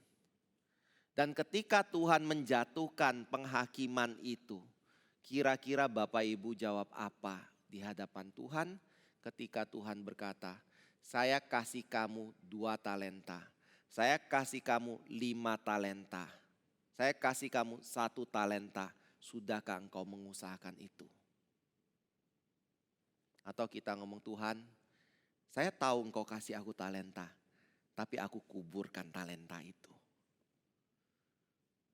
Dan ketika Tuhan menjatuhkan penghakiman itu, kira-kira Bapak Ibu jawab apa di hadapan Tuhan ketika Tuhan berkata, saya kasih kamu 2 talenta, saya kasih kamu 5 talenta, saya kasih kamu 1 talenta, sudahkah engkau mengusahakan itu? Atau kita ngomong, Tuhan, saya tahu engkau kasih aku talenta, tapi aku kuburkan talenta itu.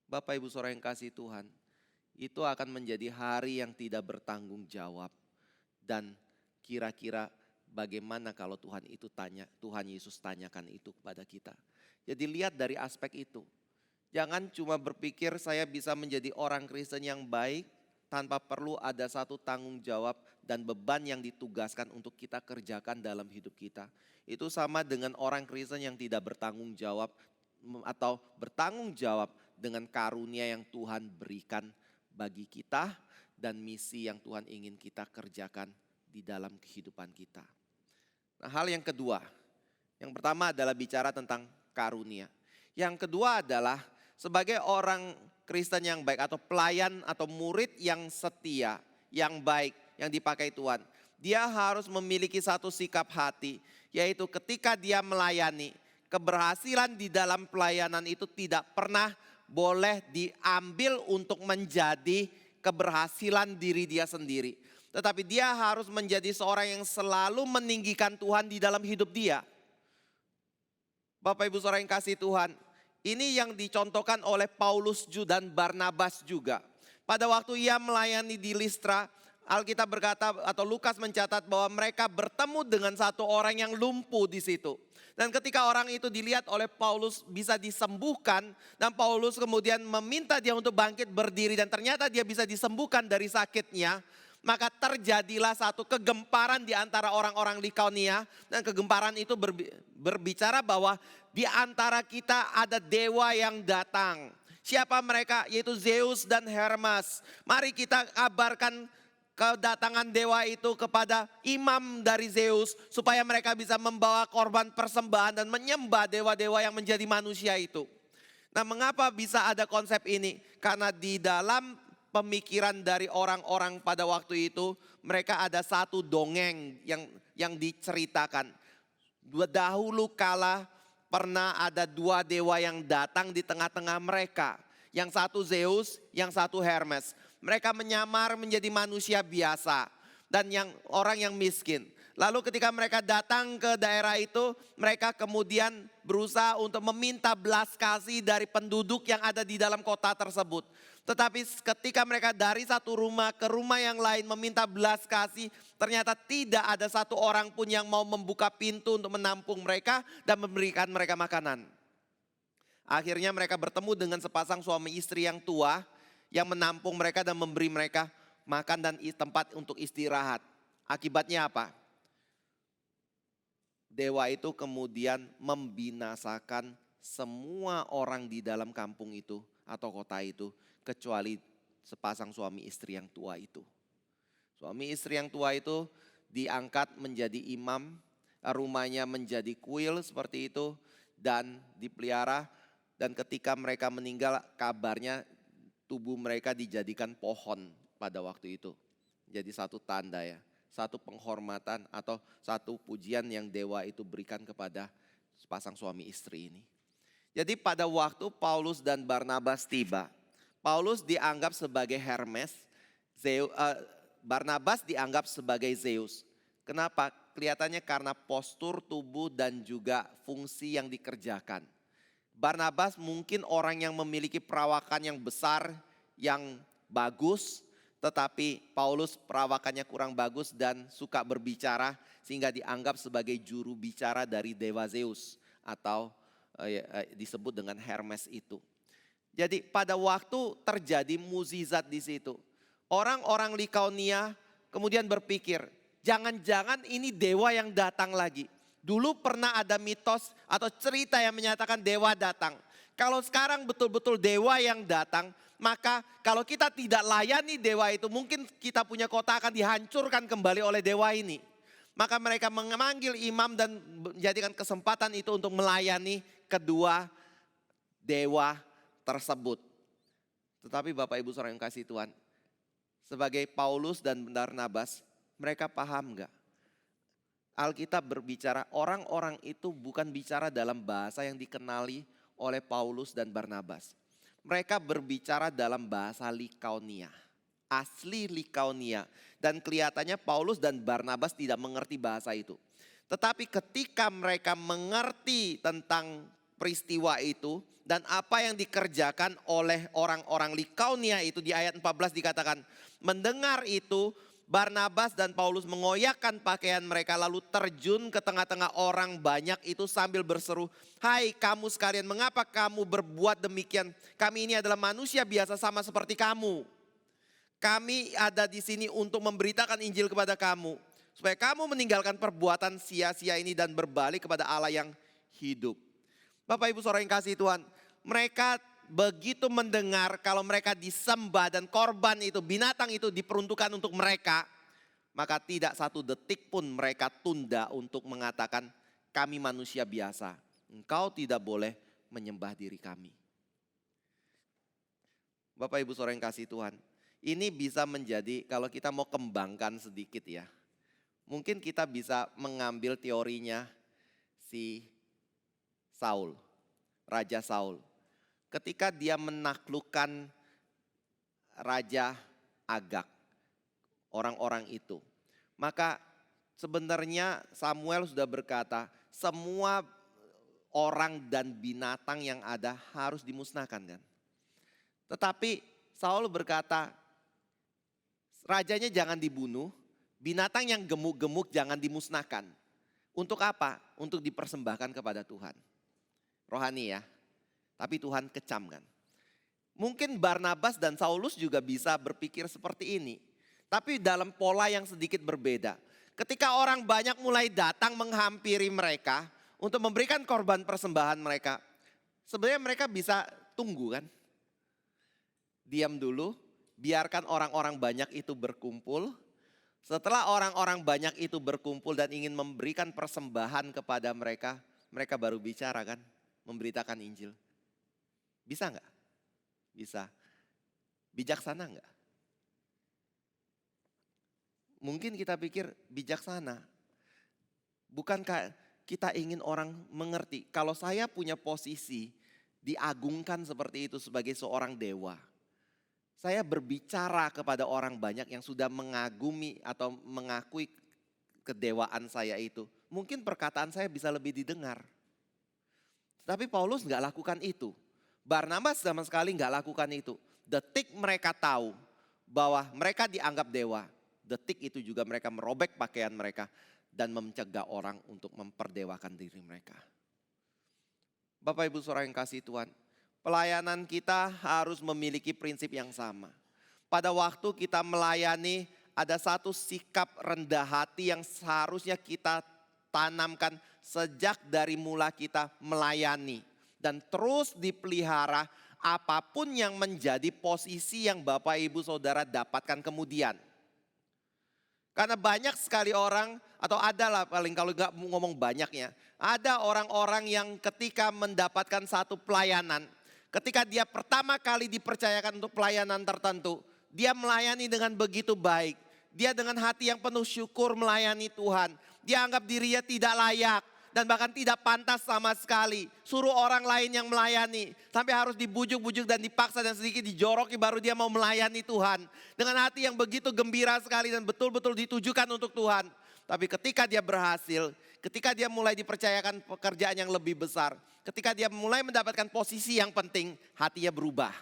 Bapak Ibu Saudara yang kasih Tuhan, itu akan menjadi hari yang tidak bertanggung jawab. Dan kira-kira bagaimana kalau Tuhan Yesus tanyakan itu kepada kita. Jadi lihat dari aspek itu. Jangan cuma berpikir saya bisa menjadi orang Kristen yang baik tanpa perlu ada satu tanggung jawab dan beban yang ditugaskan untuk kita kerjakan dalam hidup kita. Itu sama dengan orang Kristen yang tidak bertanggung jawab atau bertanggung jawab dengan karunia yang Tuhan berikan bagi kita dan misi yang Tuhan ingin kita kerjakan di dalam kehidupan kita. Nah, hal yang kedua, yang pertama adalah bicara tentang karunia. Yang kedua adalah sebagai orang Kristen yang baik atau pelayan atau murid yang setia, yang baik, yang dipakai Tuhan. Dia harus memiliki satu sikap hati, yaitu ketika dia melayani, keberhasilan di dalam pelayanan itu tidak pernah boleh diambil untuk menjadi keberhasilan diri dia sendiri. Tetapi dia harus menjadi seorang yang selalu meninggikan Tuhan di dalam hidup dia. Bapak Ibu Saudara yang kasih Tuhan, ini yang dicontohkan oleh Paulus dan Barnabas juga. Pada waktu ia melayani di Listra, Alkitab berkata atau Lukas mencatat bahwa mereka bertemu dengan satu orang yang lumpuh di situ. Dan ketika orang itu dilihat oleh Paulus bisa disembuhkan, dan Paulus kemudian meminta dia untuk bangkit berdiri dan ternyata dia bisa disembuhkan dari sakitnya, maka terjadilah satu kegemparan di antara orang-orang Likaonia, dan kegemparan itu berbicara bahwa di antara kita ada dewa yang datang. Siapa mereka? Yaitu Zeus dan Hermes. Mari kita kabarkan kedatangan dewa itu kepada imam dari Zeus supaya mereka bisa membawa korban persembahan dan menyembah dewa-dewa yang menjadi manusia itu. Nah, mengapa bisa ada konsep ini? Karena di dalam pemikiran dari orang-orang pada waktu itu, mereka ada satu dongeng yang diceritakan. Dahulu kala pernah ada 2 dewa yang datang di tengah-tengah mereka. Yang satu Zeus, yang satu Hermes. Mereka menyamar menjadi manusia biasa dan orang yang miskin. Lalu ketika mereka datang ke daerah itu, mereka kemudian berusaha untuk meminta belas kasih dari penduduk yang ada di dalam kota tersebut. Tetapi ketika mereka dari satu rumah ke rumah yang lain meminta belas kasih, ternyata tidak ada satu orang pun yang mau membuka pintu untuk menampung mereka dan memberikan mereka makanan. Akhirnya mereka bertemu dengan sepasang suami istri yang tua yang menampung mereka dan memberi mereka makan dan tempat untuk istirahat. Akibatnya apa? Dewa itu kemudian membinasakan semua orang di dalam kampung itu atau kota itu, kecuali sepasang suami istri yang tua itu. Suami istri yang tua itu diangkat menjadi imam, rumahnya menjadi kuil seperti itu dan dipelihara. Dan ketika mereka meninggal, kabarnya tubuh mereka dijadikan pohon pada waktu itu. Jadi satu tanda ya, satu penghormatan atau satu pujian yang dewa itu berikan kepada sepasang suami istri ini. Jadi pada waktu Paulus dan Barnabas tiba, Paulus dianggap sebagai Hermes, Barnabas dianggap sebagai Zeus. Kenapa? Kelihatannya karena postur tubuh dan juga fungsi yang dikerjakan. Barnabas mungkin orang yang memiliki perawakan yang besar, yang bagus, tetapi Paulus perawakannya kurang bagus dan suka berbicara sehingga dianggap sebagai juru bicara dari dewa Zeus atau disebut dengan Hermes itu. Jadi pada waktu terjadi mukjizat di situ, orang-orang Likaonia kemudian berpikir, jangan-jangan ini dewa yang datang lagi. Dulu pernah ada mitos atau cerita yang menyatakan dewa datang. Kalau sekarang betul-betul dewa yang datang, maka kalau kita tidak layani dewa itu, mungkin kita punya kota akan dihancurkan kembali oleh dewa ini. Maka mereka memanggil imam dan menjadikan kesempatan itu untuk melayani kedua dewa tersebut. Tetapi Bapak Ibu Saudara yang kasih Tuhan, sebagai Paulus dan Barnabas, mereka paham enggak? Alkitab berbicara orang-orang itu bukan bicara dalam bahasa yang dikenali oleh Paulus dan Barnabas. Mereka berbicara dalam bahasa Likaonia, asli Likaonia. Dan kelihatannya Paulus dan Barnabas tidak mengerti bahasa itu. Tetapi ketika mereka mengerti tentang peristiwa itu dan apa yang dikerjakan oleh orang-orang Likaonia itu, di ayat 14 dikatakan, mendengar itu Barnabas dan Paulus mengoyakkan pakaian mereka lalu terjun ke tengah-tengah orang banyak itu sambil berseru, "Hai kamu sekalian, mengapa kamu berbuat demikian? Kami ini adalah manusia biasa sama seperti kamu. Kami ada di sini untuk memberitakan Injil kepada kamu, supaya kamu meninggalkan perbuatan sia-sia ini dan berbalik kepada Allah yang hidup." Bapak Ibu Saudara yang kasih Tuhan, mereka begitu mendengar kalau mereka disembah dan korban itu, binatang itu diperuntukkan untuk mereka, maka tidak satu detik pun mereka tunda untuk mengatakan, kami manusia biasa, engkau tidak boleh menyembah diri kami. Bapak Ibu Saudara yang kasih Tuhan, ini bisa menjadi, kalau kita mau kembangkan sedikit ya, mungkin kita bisa mengambil teorinya si Saul, Raja Saul. Ketika dia menaklukkan Raja Agag, orang-orang itu, maka sebenarnya Samuel sudah berkata, semua orang dan binatang yang ada harus dimusnahkan kan. Tetapi Saul berkata, rajanya jangan dibunuh, binatang yang gemuk-gemuk jangan dimusnahkan. Untuk apa? Untuk dipersembahkan kepada Tuhan. Rohani ya. Tapi Tuhan kecam kan. Mungkin Barnabas dan Saulus juga bisa berpikir seperti ini. Tapi dalam pola yang sedikit berbeda. Ketika orang banyak mulai datang menghampiri mereka untuk memberikan korban persembahan mereka. Sebenarnya mereka bisa tunggu kan. Diam dulu, biarkan orang-orang banyak itu berkumpul. Setelah orang-orang banyak itu berkumpul dan ingin memberikan persembahan kepada mereka, mereka baru bicara kan, memberitakan Injil. Bisa enggak? Bisa. Bijaksana enggak? Mungkin kita pikir bijaksana. Bukankah kita ingin orang mengerti, kalau saya punya posisi diagungkan seperti itu sebagai seorang dewa. Saya berbicara kepada orang banyak yang sudah mengagumi atau mengakui kedewaan saya itu. Mungkin perkataan saya bisa lebih didengar. Tapi Paulus enggak lakukan itu. Barnabas sama sekali enggak lakukan itu. Detik mereka tahu bahwa mereka dianggap dewa, detik itu juga mereka merobek pakaian mereka dan mencegah orang untuk memperdewakan diri mereka. Bapak Ibu Saudara yang kasih Tuhan, pelayanan kita harus memiliki prinsip yang sama. Pada waktu kita melayani, ada satu sikap rendah hati yang seharusnya kita tanamkan sejak dari mula kita melayani. Dan terus dipelihara apapun yang menjadi posisi yang Bapak Ibu Saudara dapatkan kemudian. Karena banyak sekali orang, atau adalah paling kalau gak ngomong banyaknya. Ada orang-orang yang ketika mendapatkan satu pelayanan, ketika dia pertama kali dipercayakan untuk pelayanan tertentu, dia melayani dengan begitu baik. Dia dengan hati yang penuh syukur melayani Tuhan. Dia anggap dirinya tidak layak. Dan bahkan tidak pantas sama sekali. Suruh orang lain yang melayani. Sampai harus dibujuk-bujuk dan dipaksa dan sedikit dijoroki baru dia mau melayani Tuhan. Dengan hati yang begitu gembira sekali dan betul-betul ditujukan untuk Tuhan. Tapi ketika dia berhasil, ketika dia mulai dipercayakan pekerjaan yang lebih besar, ketika dia mulai mendapatkan posisi yang penting, hatinya berubah.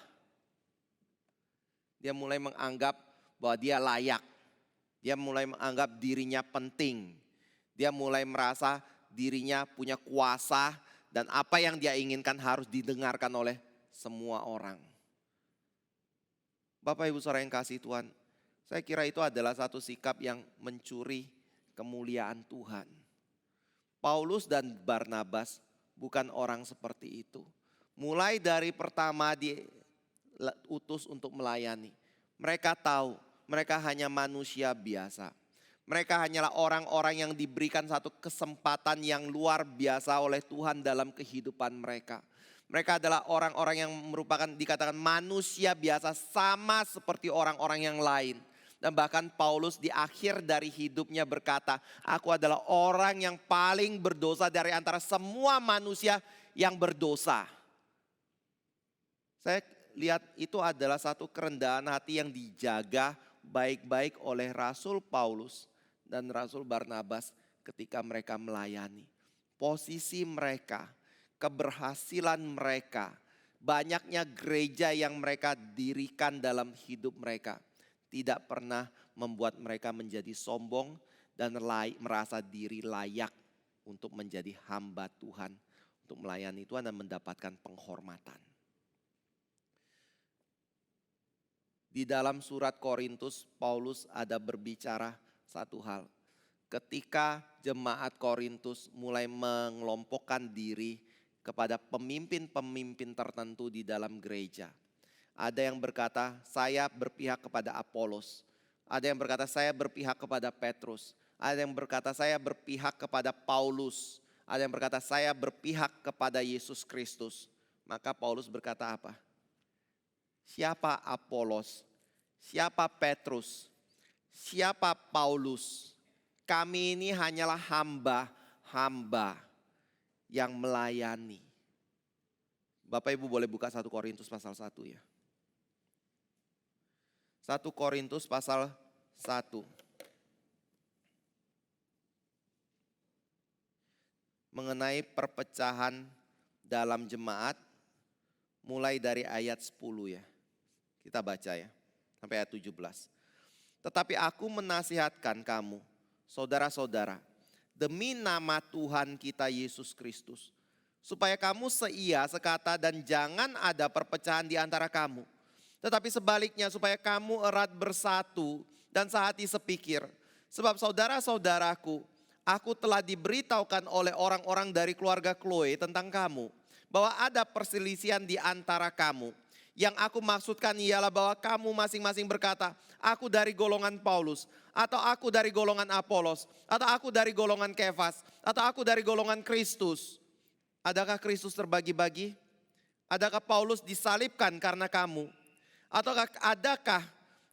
Dia mulai menganggap bahwa dia layak. Dia mulai menganggap dirinya penting. Dia mulai merasa dirinya punya kuasa dan apa yang dia inginkan harus didengarkan oleh semua orang. Bapak Ibu Saudara yang kasih Tuhan, saya kira itu adalah satu sikap yang mencuri kemuliaan Tuhan. Paulus dan Barnabas bukan orang seperti itu. Mulai dari pertama diutus untuk melayani. Mereka tahu mereka hanya manusia biasa. Mereka hanyalah orang-orang yang diberikan satu kesempatan yang luar biasa oleh Tuhan dalam kehidupan mereka. Mereka adalah orang-orang yang merupakan dikatakan manusia biasa sama seperti orang-orang yang lain. Dan bahkan Paulus di akhir dari hidupnya berkata, aku adalah orang yang paling berdosa dari antara semua manusia yang berdosa. Saya lihat itu adalah satu kerendahan hati yang dijaga baik-baik oleh Rasul Paulus dan Rasul Barnabas ketika mereka melayani. Posisi mereka, keberhasilan mereka, banyaknya gereja yang mereka dirikan dalam hidup mereka tidak pernah membuat mereka menjadi sombong dan merasa diri layak untuk menjadi hamba Tuhan, untuk melayani Tuhan dan mendapatkan penghormatan. Di dalam surat Korintus, Paulus ada berbicara satu hal. Ketika jemaat Korintus mulai mengelompokkan diri kepada pemimpin-pemimpin tertentu di dalam gereja. Ada yang berkata, saya berpihak kepada Apolos. Ada yang berkata, saya berpihak kepada Petrus. Ada yang berkata, saya berpihak kepada Paulus. Ada yang berkata, saya berpihak kepada Yesus Kristus. Maka Paulus berkata apa? Siapa Apolos? Siapa Petrus? Siapa Paulus? Kami ini hanyalah hamba-hamba yang melayani. Bapak Ibu boleh buka 1 Korintus pasal 1 ya. 1 Korintus pasal 1. Mengenai perpecahan dalam jemaat mulai dari ayat 10 ya. Kita baca ya sampai ayat 17. Tetapi aku menasihatkan kamu, saudara-saudara, demi nama Tuhan kita Yesus Kristus, supaya kamu seia, sekata dan jangan ada perpecahan di antara kamu. Tetapi sebaliknya supaya kamu erat bersatu dan sehati sepikir. Sebab saudara-saudaraku, aku telah diberitahukan oleh orang-orang dari keluarga Chloe tentang kamu, bahwa ada perselisihan di antara kamu. Yang aku maksudkan ialah bahwa kamu masing-masing berkata, aku dari golongan Paulus, atau aku dari golongan Apolos, atau aku dari golongan Kefas, atau aku dari golongan Kristus. Adakah Kristus terbagi-bagi? Adakah Paulus disalibkan karena kamu? Atau adakah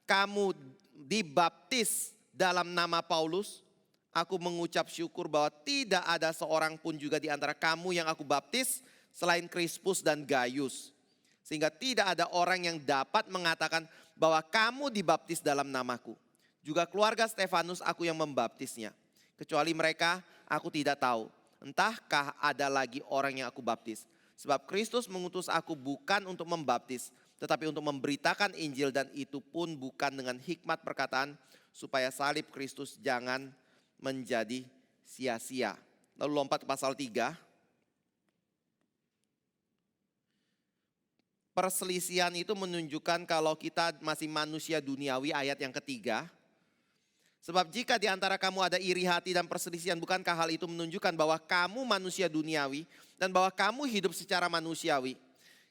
kamu dibaptis dalam nama Paulus? Aku mengucap syukur bahwa tidak ada seorang pun juga di antara kamu yang aku baptis selain Krispus dan Gaius. Sehingga tidak ada orang yang dapat mengatakan bahwa kamu dibaptis dalam namaku. Juga keluarga Stefanus aku yang membaptisnya. Kecuali mereka aku tidak tahu. Entahkah ada lagi orang yang aku baptis. Sebab Kristus mengutus aku bukan untuk membaptis, tetapi untuk memberitakan Injil, dan itu pun bukan dengan hikmat perkataan, supaya salib Kristus jangan menjadi sia-sia. Lalu lompat ke pasal 3. Perselisihan itu menunjukkan kalau kita masih manusia duniawi, ayat yang ketiga. Sebab jika di antara kamu ada iri hati dan perselisihan, bukankah hal itu menunjukkan bahwa kamu manusia duniawi dan bahwa kamu hidup secara manusiawi?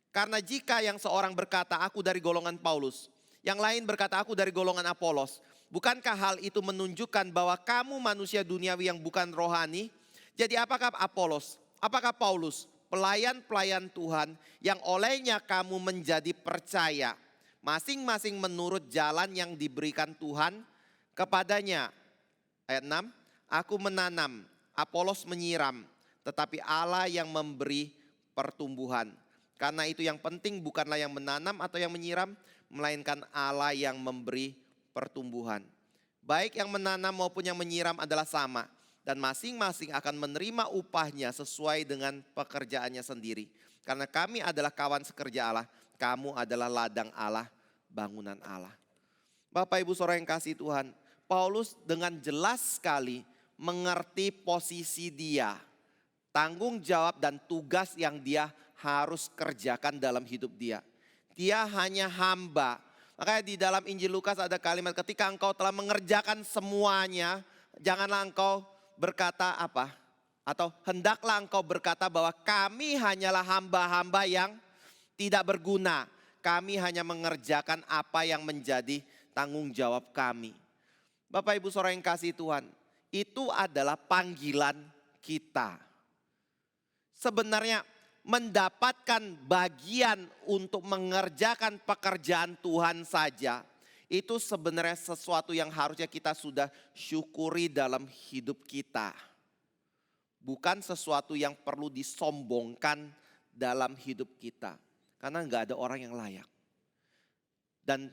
Karena jika yang seorang berkata, aku dari golongan Paulus, yang lain berkata, aku dari golongan Apolos, bukankah hal itu menunjukkan bahwa kamu manusia duniawi yang bukan rohani? Jadi apakah Apolos, apakah Paulus, pelayan-pelayan Tuhan yang olehnya kamu menjadi percaya, masing-masing menurut jalan yang diberikan Tuhan kepadanya? Ayat 6, aku menanam, Apolos menyiram, tetapi Allah yang memberi pertumbuhan. Karena itu yang penting bukanlah yang menanam atau yang menyiram, melainkan Allah yang memberi pertumbuhan. Baik yang menanam maupun yang menyiram adalah sama. Dan masing-masing akan menerima upahnya sesuai dengan pekerjaannya sendiri. Karena kami adalah kawan sekerja Allah, kamu adalah ladang Allah, bangunan Allah. Bapak Ibu Saudara yang kasih Tuhan, Paulus dengan jelas sekali mengerti posisi dia, tanggung jawab dan tugas yang dia harus kerjakan dalam hidup dia. Dia hanya hamba. Makanya di dalam Injil Lukas ada kalimat, ketika engkau telah mengerjakan semuanya, janganlah engkau berkata apa? Atau hendaklah engkau berkata bahwa kami hanyalah hamba-hamba yang tidak berguna. Kami hanya mengerjakan apa yang menjadi tanggung jawab kami. Bapak Ibu Saudara yang kasih Tuhan, itu adalah panggilan kita. Sebenarnya mendapatkan bagian untuk mengerjakan pekerjaan Tuhan saja, itu sebenarnya sesuatu yang harusnya kita sudah syukuri dalam hidup kita. Bukan sesuatu yang perlu disombongkan dalam hidup kita. Karena nggak ada orang yang layak. Dan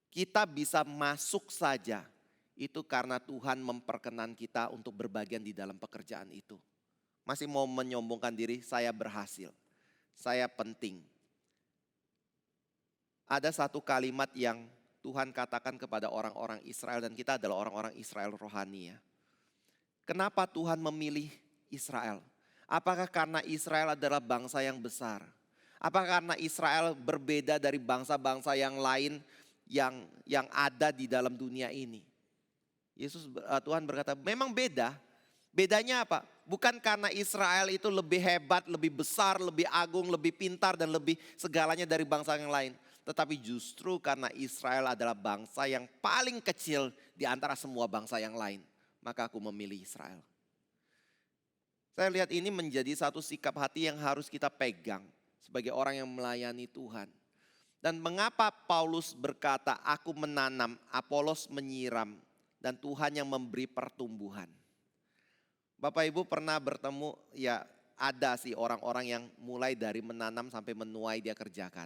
kita bisa masuk saja, itu karena Tuhan memperkenan kita untuk berbagian di dalam pekerjaan itu. Masih mau menyombongkan diri, saya berhasil, saya penting. Ada satu kalimat yang Tuhan katakan kepada orang-orang Israel, dan kita adalah orang-orang Israel rohani ya. Kenapa Tuhan memilih Israel? Apakah karena Israel adalah bangsa yang besar? Apakah karena Israel berbeda dari bangsa-bangsa yang lain yang ada di dalam dunia ini? Tuhan berkata, memang beda. Bedanya apa? Bukan karena Israel itu lebih hebat, lebih besar, lebih agung, lebih pintar dan lebih segalanya dari bangsa yang lain. Tetapi justru karena Israel adalah bangsa yang paling kecil di antara semua bangsa yang lain. Maka aku memilih Israel. Saya lihat ini menjadi satu sikap hati yang harus kita pegang sebagai orang yang melayani Tuhan. Dan mengapa Paulus berkata, aku menanam, Apolos menyiram, dan Tuhan yang memberi pertumbuhan. Bapak Ibu pernah bertemu, ya ada sih orang-orang yang mulai dari menanam sampai menuai dia kerjakan.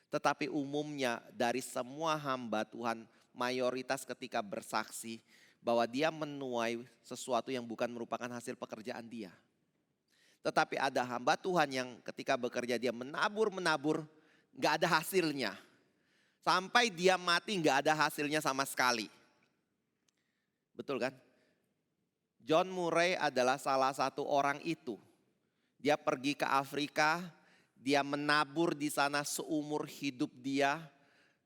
Tetapi umumnya dari semua hamba Tuhan, mayoritas ketika bersaksi bahwa dia menuai sesuatu yang bukan merupakan hasil pekerjaan dia. Tetapi ada hamba Tuhan yang ketika bekerja dia menabur, gak ada hasilnya. Sampai dia mati gak ada hasilnya sama sekali. Betul kan? John Murray adalah salah satu orang itu. Dia pergi ke Afrika, dia menabur di sana seumur hidup dia.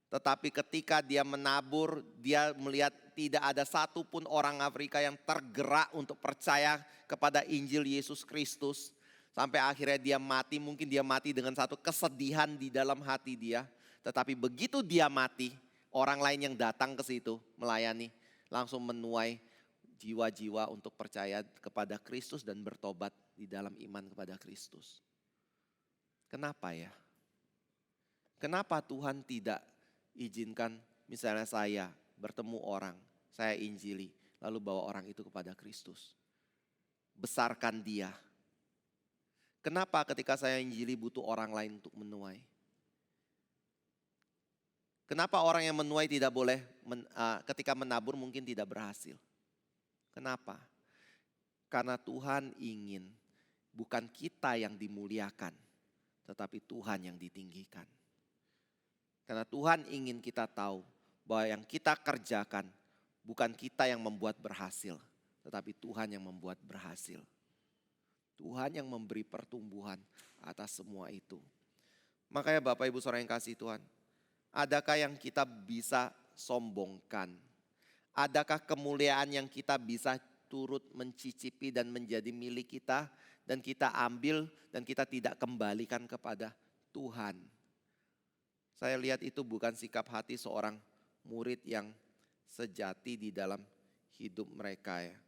Tetapi ketika dia menabur, dia melihat tidak ada satupun orang Afrika yang tergerak untuk percaya kepada Injil Yesus Kristus. Sampai akhirnya dia mati, mungkin dia mati dengan satu kesedihan di dalam hati dia. Tetapi begitu dia mati, orang lain yang datang ke situ melayani langsung menuai jiwa-jiwa untuk percaya kepada Kristus dan bertobat di dalam iman kepada Kristus. Kenapa ya? Kenapa Tuhan tidak izinkan misalnya saya bertemu orang, saya injili, lalu bawa orang itu kepada Kristus. Besarkan dia. Kenapa ketika saya injili butuh orang lain untuk menuai? Kenapa orang yang menuai tidak boleh ketika menabur mungkin tidak berhasil? Kenapa? Karena Tuhan ingin bukan kita yang dimuliakan, tetapi Tuhan yang ditinggikan. Karena Tuhan ingin kita tahu bahwa yang kita kerjakan bukan kita yang membuat berhasil, tetapi Tuhan yang membuat berhasil. Tuhan yang memberi pertumbuhan atas semua itu. Makanya Bapak Ibu Saudara yang kasih Tuhan, adakah yang kita bisa sombongkan? Adakah kemuliaan yang kita bisa turut mencicipi dan menjadi milik kita dan kita ambil dan kita tidak kembalikan kepada Tuhan? Saya lihat itu bukan sikap hati seorang murid yang sejati di dalam hidup mereka ya.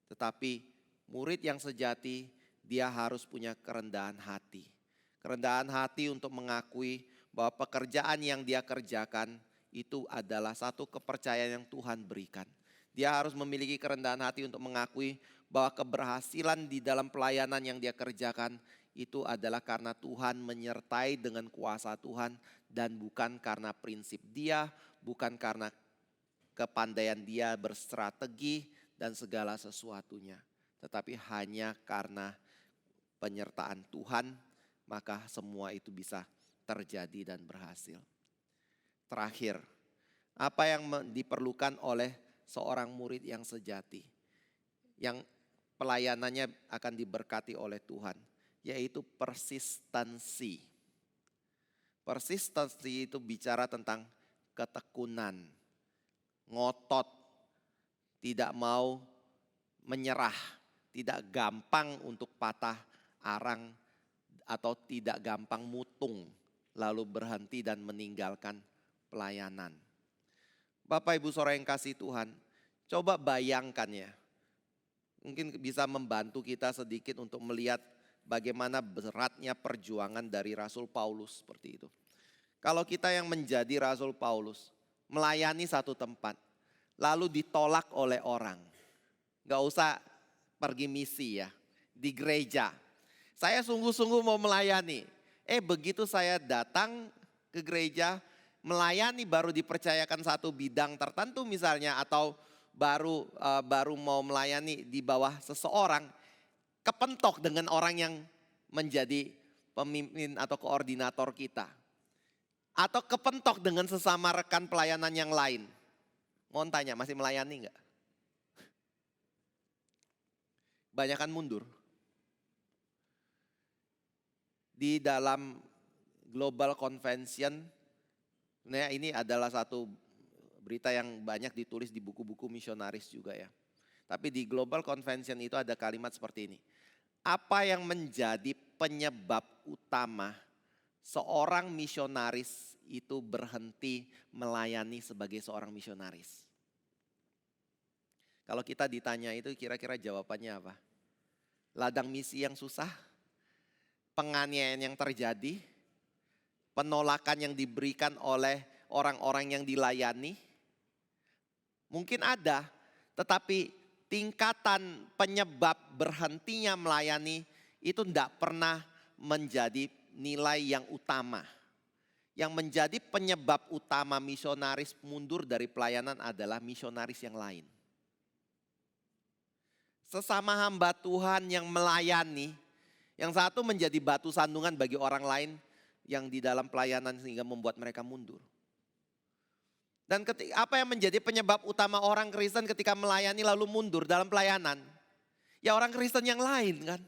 Tetapi murid yang sejati dia harus punya kerendahan hati. Kerendahan hati untuk mengakui bahwa pekerjaan yang dia kerjakan itu adalah satu kepercayaan yang Tuhan berikan. Dia harus memiliki kerendahan hati untuk mengakui bahwa keberhasilan di dalam pelayanan yang dia kerjakan itu adalah karena Tuhan menyertai dengan kuasa Tuhan dan bukan karena prinsip dia, bukan karena kepandaian dia berstrategi dan segala sesuatunya. Tetapi hanya karena penyertaan Tuhan, maka semua itu bisa terjadi dan berhasil. Terakhir, apa yang diperlukan oleh seorang murid yang sejati, yang pelayanannya akan diberkati oleh Tuhan, yaitu persistensi. Persistensi itu bicara tentang ketekunan, ngotot, tidak mau menyerah, tidak gampang untuk patah arang atau tidak gampang mutung lalu berhenti dan meninggalkan pelayanan. Bapak Ibu Saudara yang kasih Tuhan, coba bayangkan ya. Mungkin bisa membantu kita sedikit untuk melihat bagaimana beratnya perjuangan dari Rasul Paulus seperti itu. Kalau kita yang menjadi Rasul Paulus, melayani satu tempat, lalu ditolak oleh orang. Gak usah pergi misi ya, di gereja. Saya sungguh-sungguh mau melayani. Begitu saya datang ke gereja, melayani baru dipercayakan satu bidang tertentu misalnya, atau baru mau melayani di bawah seseorang, kepentok dengan orang yang menjadi pemimpin atau koordinator kita. Atau kepentok dengan sesama rekan pelayanan yang lain. Mau tanya, masih melayani enggak? Banyakan mundur. Di dalam Global Convention, nah ini adalah satu berita yang banyak ditulis di buku-buku misionaris juga ya. Tapi di Global Convention itu ada kalimat seperti ini. Apa yang menjadi penyebab utama seorang misionaris itu berhenti melayani sebagai seorang misionaris? Kalau kita ditanya itu kira-kira jawabannya apa? Ladang misi yang susah, penganiayaan yang terjadi, penolakan yang diberikan oleh orang-orang yang dilayani. Mungkin ada, tetapi tingkatan penyebab berhentinya melayani itu tidak pernah menjadi nilai yang utama. Yang menjadi penyebab utama misionaris mundur dari pelayanan adalah misionaris yang lain. Sesama hamba Tuhan yang melayani, yang satu menjadi batu sandungan bagi orang lain yang di dalam pelayanan sehingga membuat mereka mundur. Dan apa yang menjadi penyebab utama orang Kristen ketika melayani lalu mundur dalam pelayanan? Ya orang Kristen yang lain kan.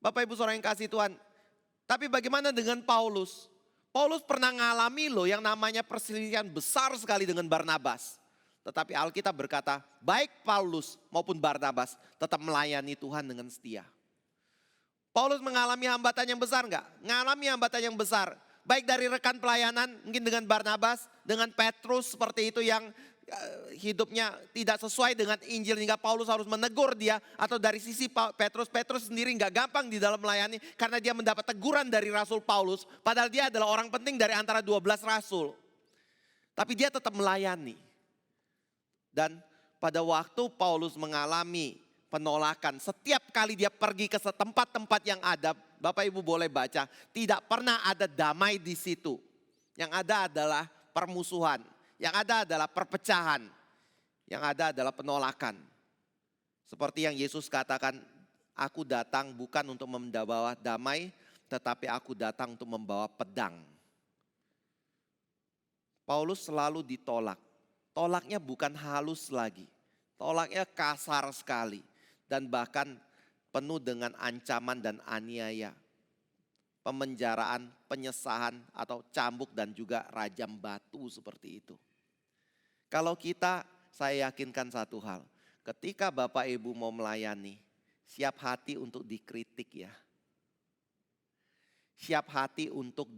Bapak Ibu Saudara yang kasih Tuhan. Tapi bagaimana dengan Paulus? Paulus pernah ngalami loh yang namanya perselisihan besar sekali dengan Barnabas. Tetapi Alkitab berkata, baik Paulus maupun Barnabas tetap melayani Tuhan dengan setia. Paulus mengalami hambatan yang besar enggak? Mengalami hambatan yang besar. Baik dari rekan pelayanan, mungkin dengan Barnabas, dengan Petrus seperti itu yang hidupnya tidak sesuai dengan Injil hingga Paulus harus menegur dia. Atau dari sisi Petrus sendiri enggak gampang di dalam melayani karena dia mendapat teguran dari Rasul Paulus. Padahal dia adalah orang penting dari antara 12 rasul. Tapi dia tetap melayani. Dan pada waktu Paulus mengalami penolakan, setiap kali dia pergi ke tempat-tempat yang ada, Bapak Ibu boleh baca, tidak pernah ada damai di situ. Yang ada adalah permusuhan, yang ada adalah perpecahan, yang ada adalah penolakan. Seperti yang Yesus katakan, aku datang bukan untuk membawa damai, tetapi aku datang untuk membawa pedang. Paulus selalu ditolak. Tolaknya bukan halus lagi, tolaknya kasar sekali dan bahkan penuh dengan ancaman dan aniaya. Pemenjaraan, penyesahan atau cambuk dan juga rajam batu seperti itu. Kalau kita, saya yakinkan satu hal, ketika Bapak Ibu mau melayani, siap hati untuk dikritik ya. Siap hati untuk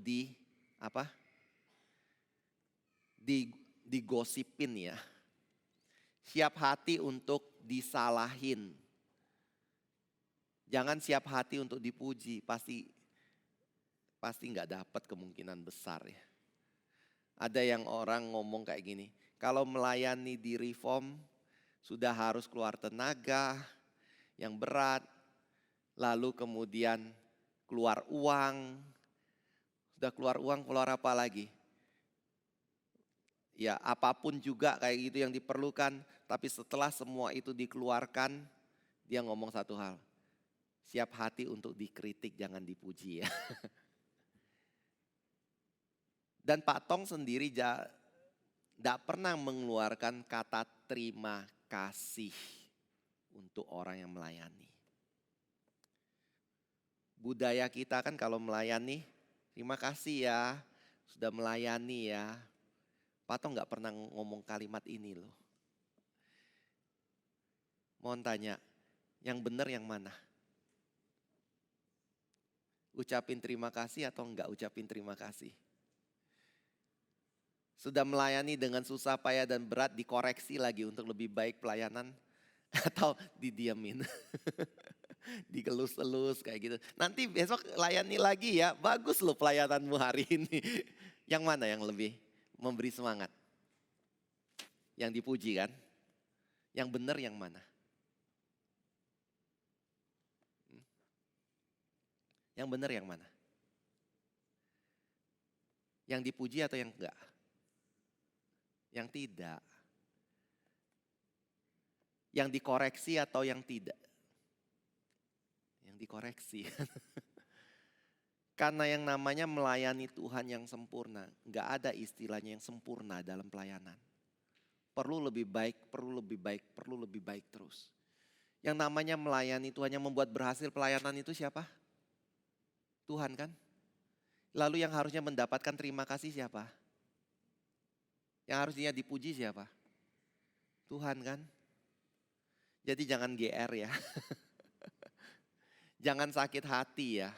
digosipin ya. Siap hati untuk disalahin. Jangan siap hati untuk dipuji, pasti nggak dapat kemungkinan besar ya. Ada yang orang ngomong kayak gini, kalau melayani di Reform sudah harus keluar tenaga yang berat, lalu kemudian keluar uang, sudah keluar uang, keluar apa lagi? ya apapun juga kayak gitu yang diperlukan. Tapi setelah semua itu dikeluarkan, dia ngomong satu hal. Siap hati untuk dikritik, jangan dipuji ya. Dan Pak Tong sendiri tidak pernah mengeluarkan kata terima kasih untuk orang yang melayani. Budaya kita kan kalau melayani, terima kasih ya, sudah melayani ya. Pak Tong nggak pernah ngomong kalimat ini loh. Mohon tanya, yang benar yang mana? Ucapin terima kasih atau enggak ucapin terima kasih? Sudah melayani dengan susah payah dan berat, dikoreksi lagi untuk lebih baik pelayanan atau didiamin? Digelus-elus kayak gitu. Nanti besok layani lagi ya, bagus loh pelayananmu hari ini. Yang mana yang lebih memberi semangat? Yang dipuji kan? Yang benar yang mana? Yang benar yang mana? Yang dipuji atau yang enggak? Yang tidak. Yang dikoreksi atau yang tidak? Yang dikoreksi. Karena yang namanya melayani Tuhan yang sempurna, enggak ada istilahnya yang sempurna dalam pelayanan. Perlu lebih baik, perlu lebih baik, perlu lebih baik terus. Yang namanya melayani Tuhan yang membuat berhasil pelayanan itu siapa? Tuhan kan? Lalu yang harusnya mendapatkan terima kasih siapa? Yang harusnya dipuji siapa? Tuhan kan? Jadi jangan GR ya. Jangan sakit hati ya.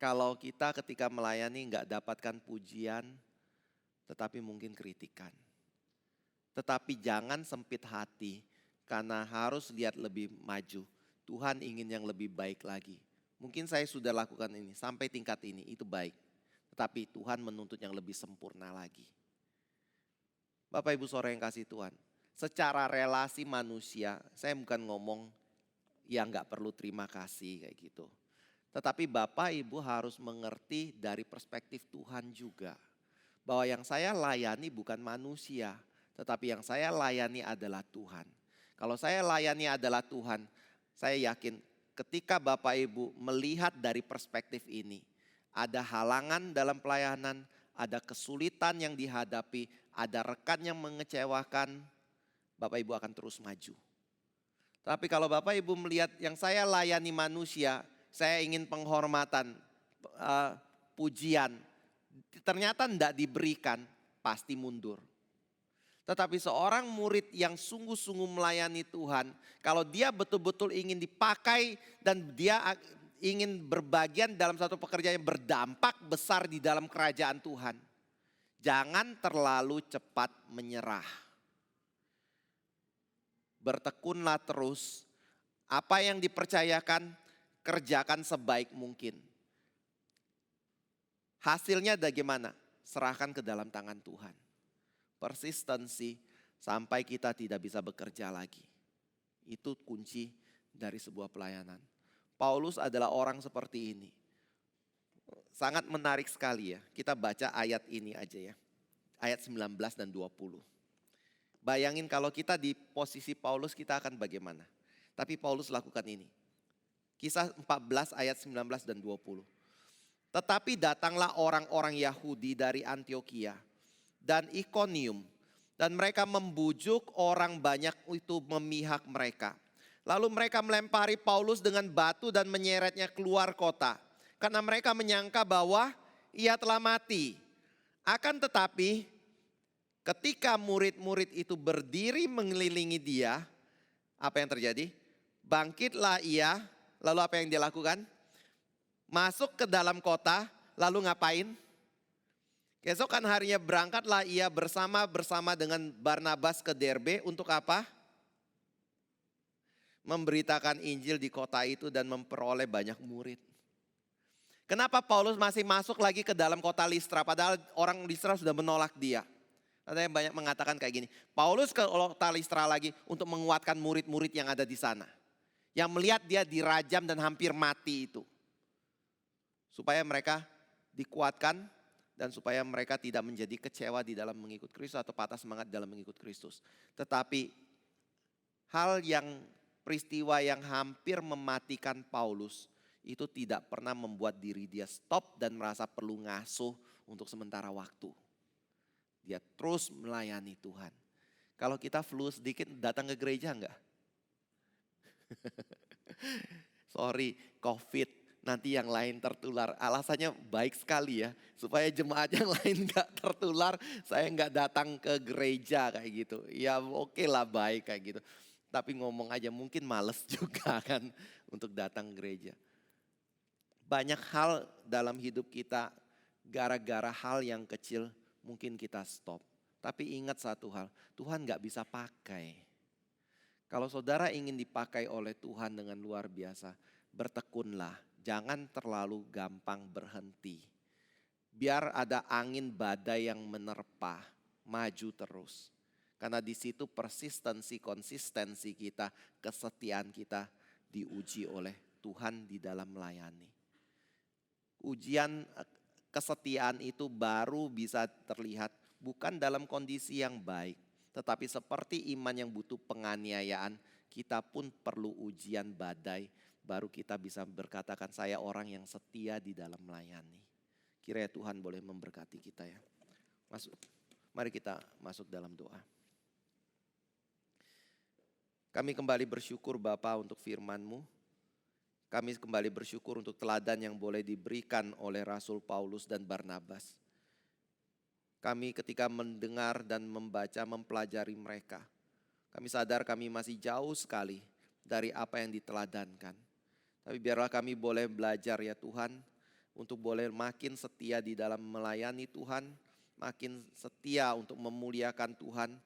Kalau kita ketika melayani enggak dapatkan pujian, tetapi mungkin kritikan. Tetapi jangan sempit hati karena harus lihat lebih maju. Tuhan ingin yang lebih baik lagi. Mungkin saya sudah lakukan ini sampai tingkat ini, itu baik. Tetapi Tuhan menuntut yang lebih sempurna lagi. Bapak Ibu Saudara yang kasih Tuhan, secara relasi manusia, saya bukan ngomong yang gak perlu terima kasih kayak gitu. Tetapi Bapak Ibu harus mengerti dari perspektif Tuhan juga. Bahwa yang saya layani bukan manusia, tetapi yang saya layani adalah Tuhan. Kalau saya layani adalah Tuhan, saya yakin ketika Bapak Ibu melihat dari perspektif ini, ada halangan dalam pelayanan, ada kesulitan yang dihadapi, ada rekan yang mengecewakan, Bapak Ibu akan terus maju. Tapi kalau Bapak Ibu melihat yang saya layani manusia, saya ingin penghormatan, pujian, ternyata tidak diberikan, pasti mundur. Tetapi seorang murid yang sungguh-sungguh melayani Tuhan, kalau dia betul-betul ingin dipakai dan dia ingin berbagian dalam satu pekerjaan yang berdampak besar di dalam kerajaan Tuhan, jangan terlalu cepat menyerah. Bertekunlah terus, apa yang dipercayakan kerjakan sebaik mungkin. Hasilnya bagaimana? Serahkan ke dalam tangan Tuhan. Persistensi sampai kita tidak bisa bekerja lagi. Itu kunci dari sebuah pelayanan. Paulus adalah orang seperti ini. Sangat menarik sekali ya. Kita baca ayat ini aja ya. Ayat 19 dan 20. Bayangin kalau kita di posisi Paulus kita akan bagaimana. Tapi Paulus lakukan ini. Kisah 14 ayat 19 dan 20. Tetapi datanglah orang-orang Yahudi dari Antiokhia dan Ikonium, dan mereka membujuk orang banyak itu memihak mereka. Lalu mereka melempari Paulus dengan batu dan menyeretnya keluar kota, karena mereka menyangka bahwa ia telah mati. Akan tetapi ketika murid-murid itu berdiri mengelilingi dia, apa yang terjadi? Bangkitlah ia, lalu apa yang dia lakukan? Masuk ke dalam kota, lalu ngapain? Keesokan harinya berangkatlah ia bersama dengan Barnabas ke Derbe untuk apa? Memberitakan Injil di kota itu dan memperoleh banyak murid. Kenapa Paulus masih masuk lagi ke dalam kota Listra padahal orang Listra sudah menolak dia? Ada yang banyak mengatakan kayak gini, Paulus ke kota Listra lagi untuk menguatkan murid-murid yang ada di sana. Yang melihat dia dirajam dan hampir mati itu. Supaya mereka dikuatkan dan supaya mereka tidak menjadi kecewa di dalam mengikut Kristus atau patah semangat dalam mengikut Kristus. Tetapi peristiwa yang hampir mematikan Paulus itu tidak pernah membuat diri dia stop dan merasa perlu ngasuh untuk sementara waktu. Dia terus melayani Tuhan. Kalau kita flu sedikit datang ke gereja enggak? Sorry, COVID, nanti yang lain tertular. Alasannya baik sekali ya, supaya jemaat yang lain gak tertular, saya gak datang ke gereja kayak gitu. Ya oke lah, baik kayak gitu. Tapi ngomong aja mungkin males juga kan untuk datang gereja. Banyak hal dalam hidup kita gara-gara hal yang kecil mungkin kita stop. Tapi ingat satu hal, Tuhan gak bisa pakai. Kalau saudara ingin dipakai oleh Tuhan dengan luar biasa, bertekunlah. Jangan terlalu gampang berhenti. Biar ada angin badai yang menerpa, maju terus. Karena di situ konsistensi kita, kesetiaan kita diuji oleh Tuhan di dalam melayani. Ujian kesetiaan itu baru bisa terlihat bukan dalam kondisi yang baik. Tetapi seperti iman yang butuh penganiayaan, kita pun perlu ujian badai. Baru kita bisa berkatakan saya orang yang setia di dalam melayani. Kiranya Tuhan boleh memberkati kita ya. Mari kita masuk dalam doa. Kami kembali bersyukur Bapa untuk firman-Mu. Kami kembali bersyukur untuk teladan yang boleh diberikan oleh Rasul Paulus dan Barnabas. Kami ketika mendengar dan membaca, mempelajari mereka, kami sadar kami masih jauh sekali dari apa yang diteladankan. Tapi biarlah kami boleh belajar ya Tuhan, untuk boleh makin setia di dalam melayani Tuhan, makin setia untuk memuliakan Tuhan,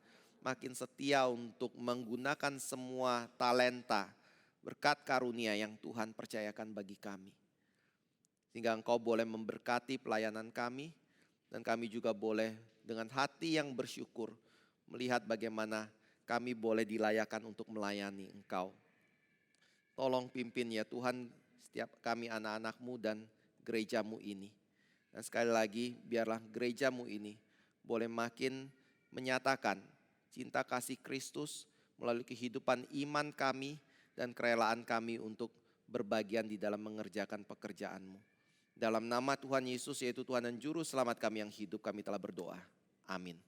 makin setia untuk menggunakan semua talenta, berkat karunia yang Tuhan percayakan bagi kami. Sehingga Engkau boleh memberkati pelayanan kami, dan kami juga boleh dengan hati yang bersyukur melihat bagaimana kami boleh dilayakkan untuk melayani Engkau. Tolong pimpin ya Tuhan setiap kami anak-anak-Mu dan gereja-Mu ini. Dan sekali lagi biarlah gereja-Mu ini boleh makin menyatakan cinta kasih Kristus melalui kehidupan iman kami dan kerelaan kami untuk berbagian di dalam mengerjakan pekerjaan-Mu. Dalam nama Tuhan Yesus yaitu Tuhan dan Juru Selamat kami yang hidup, kami telah berdoa. Amin.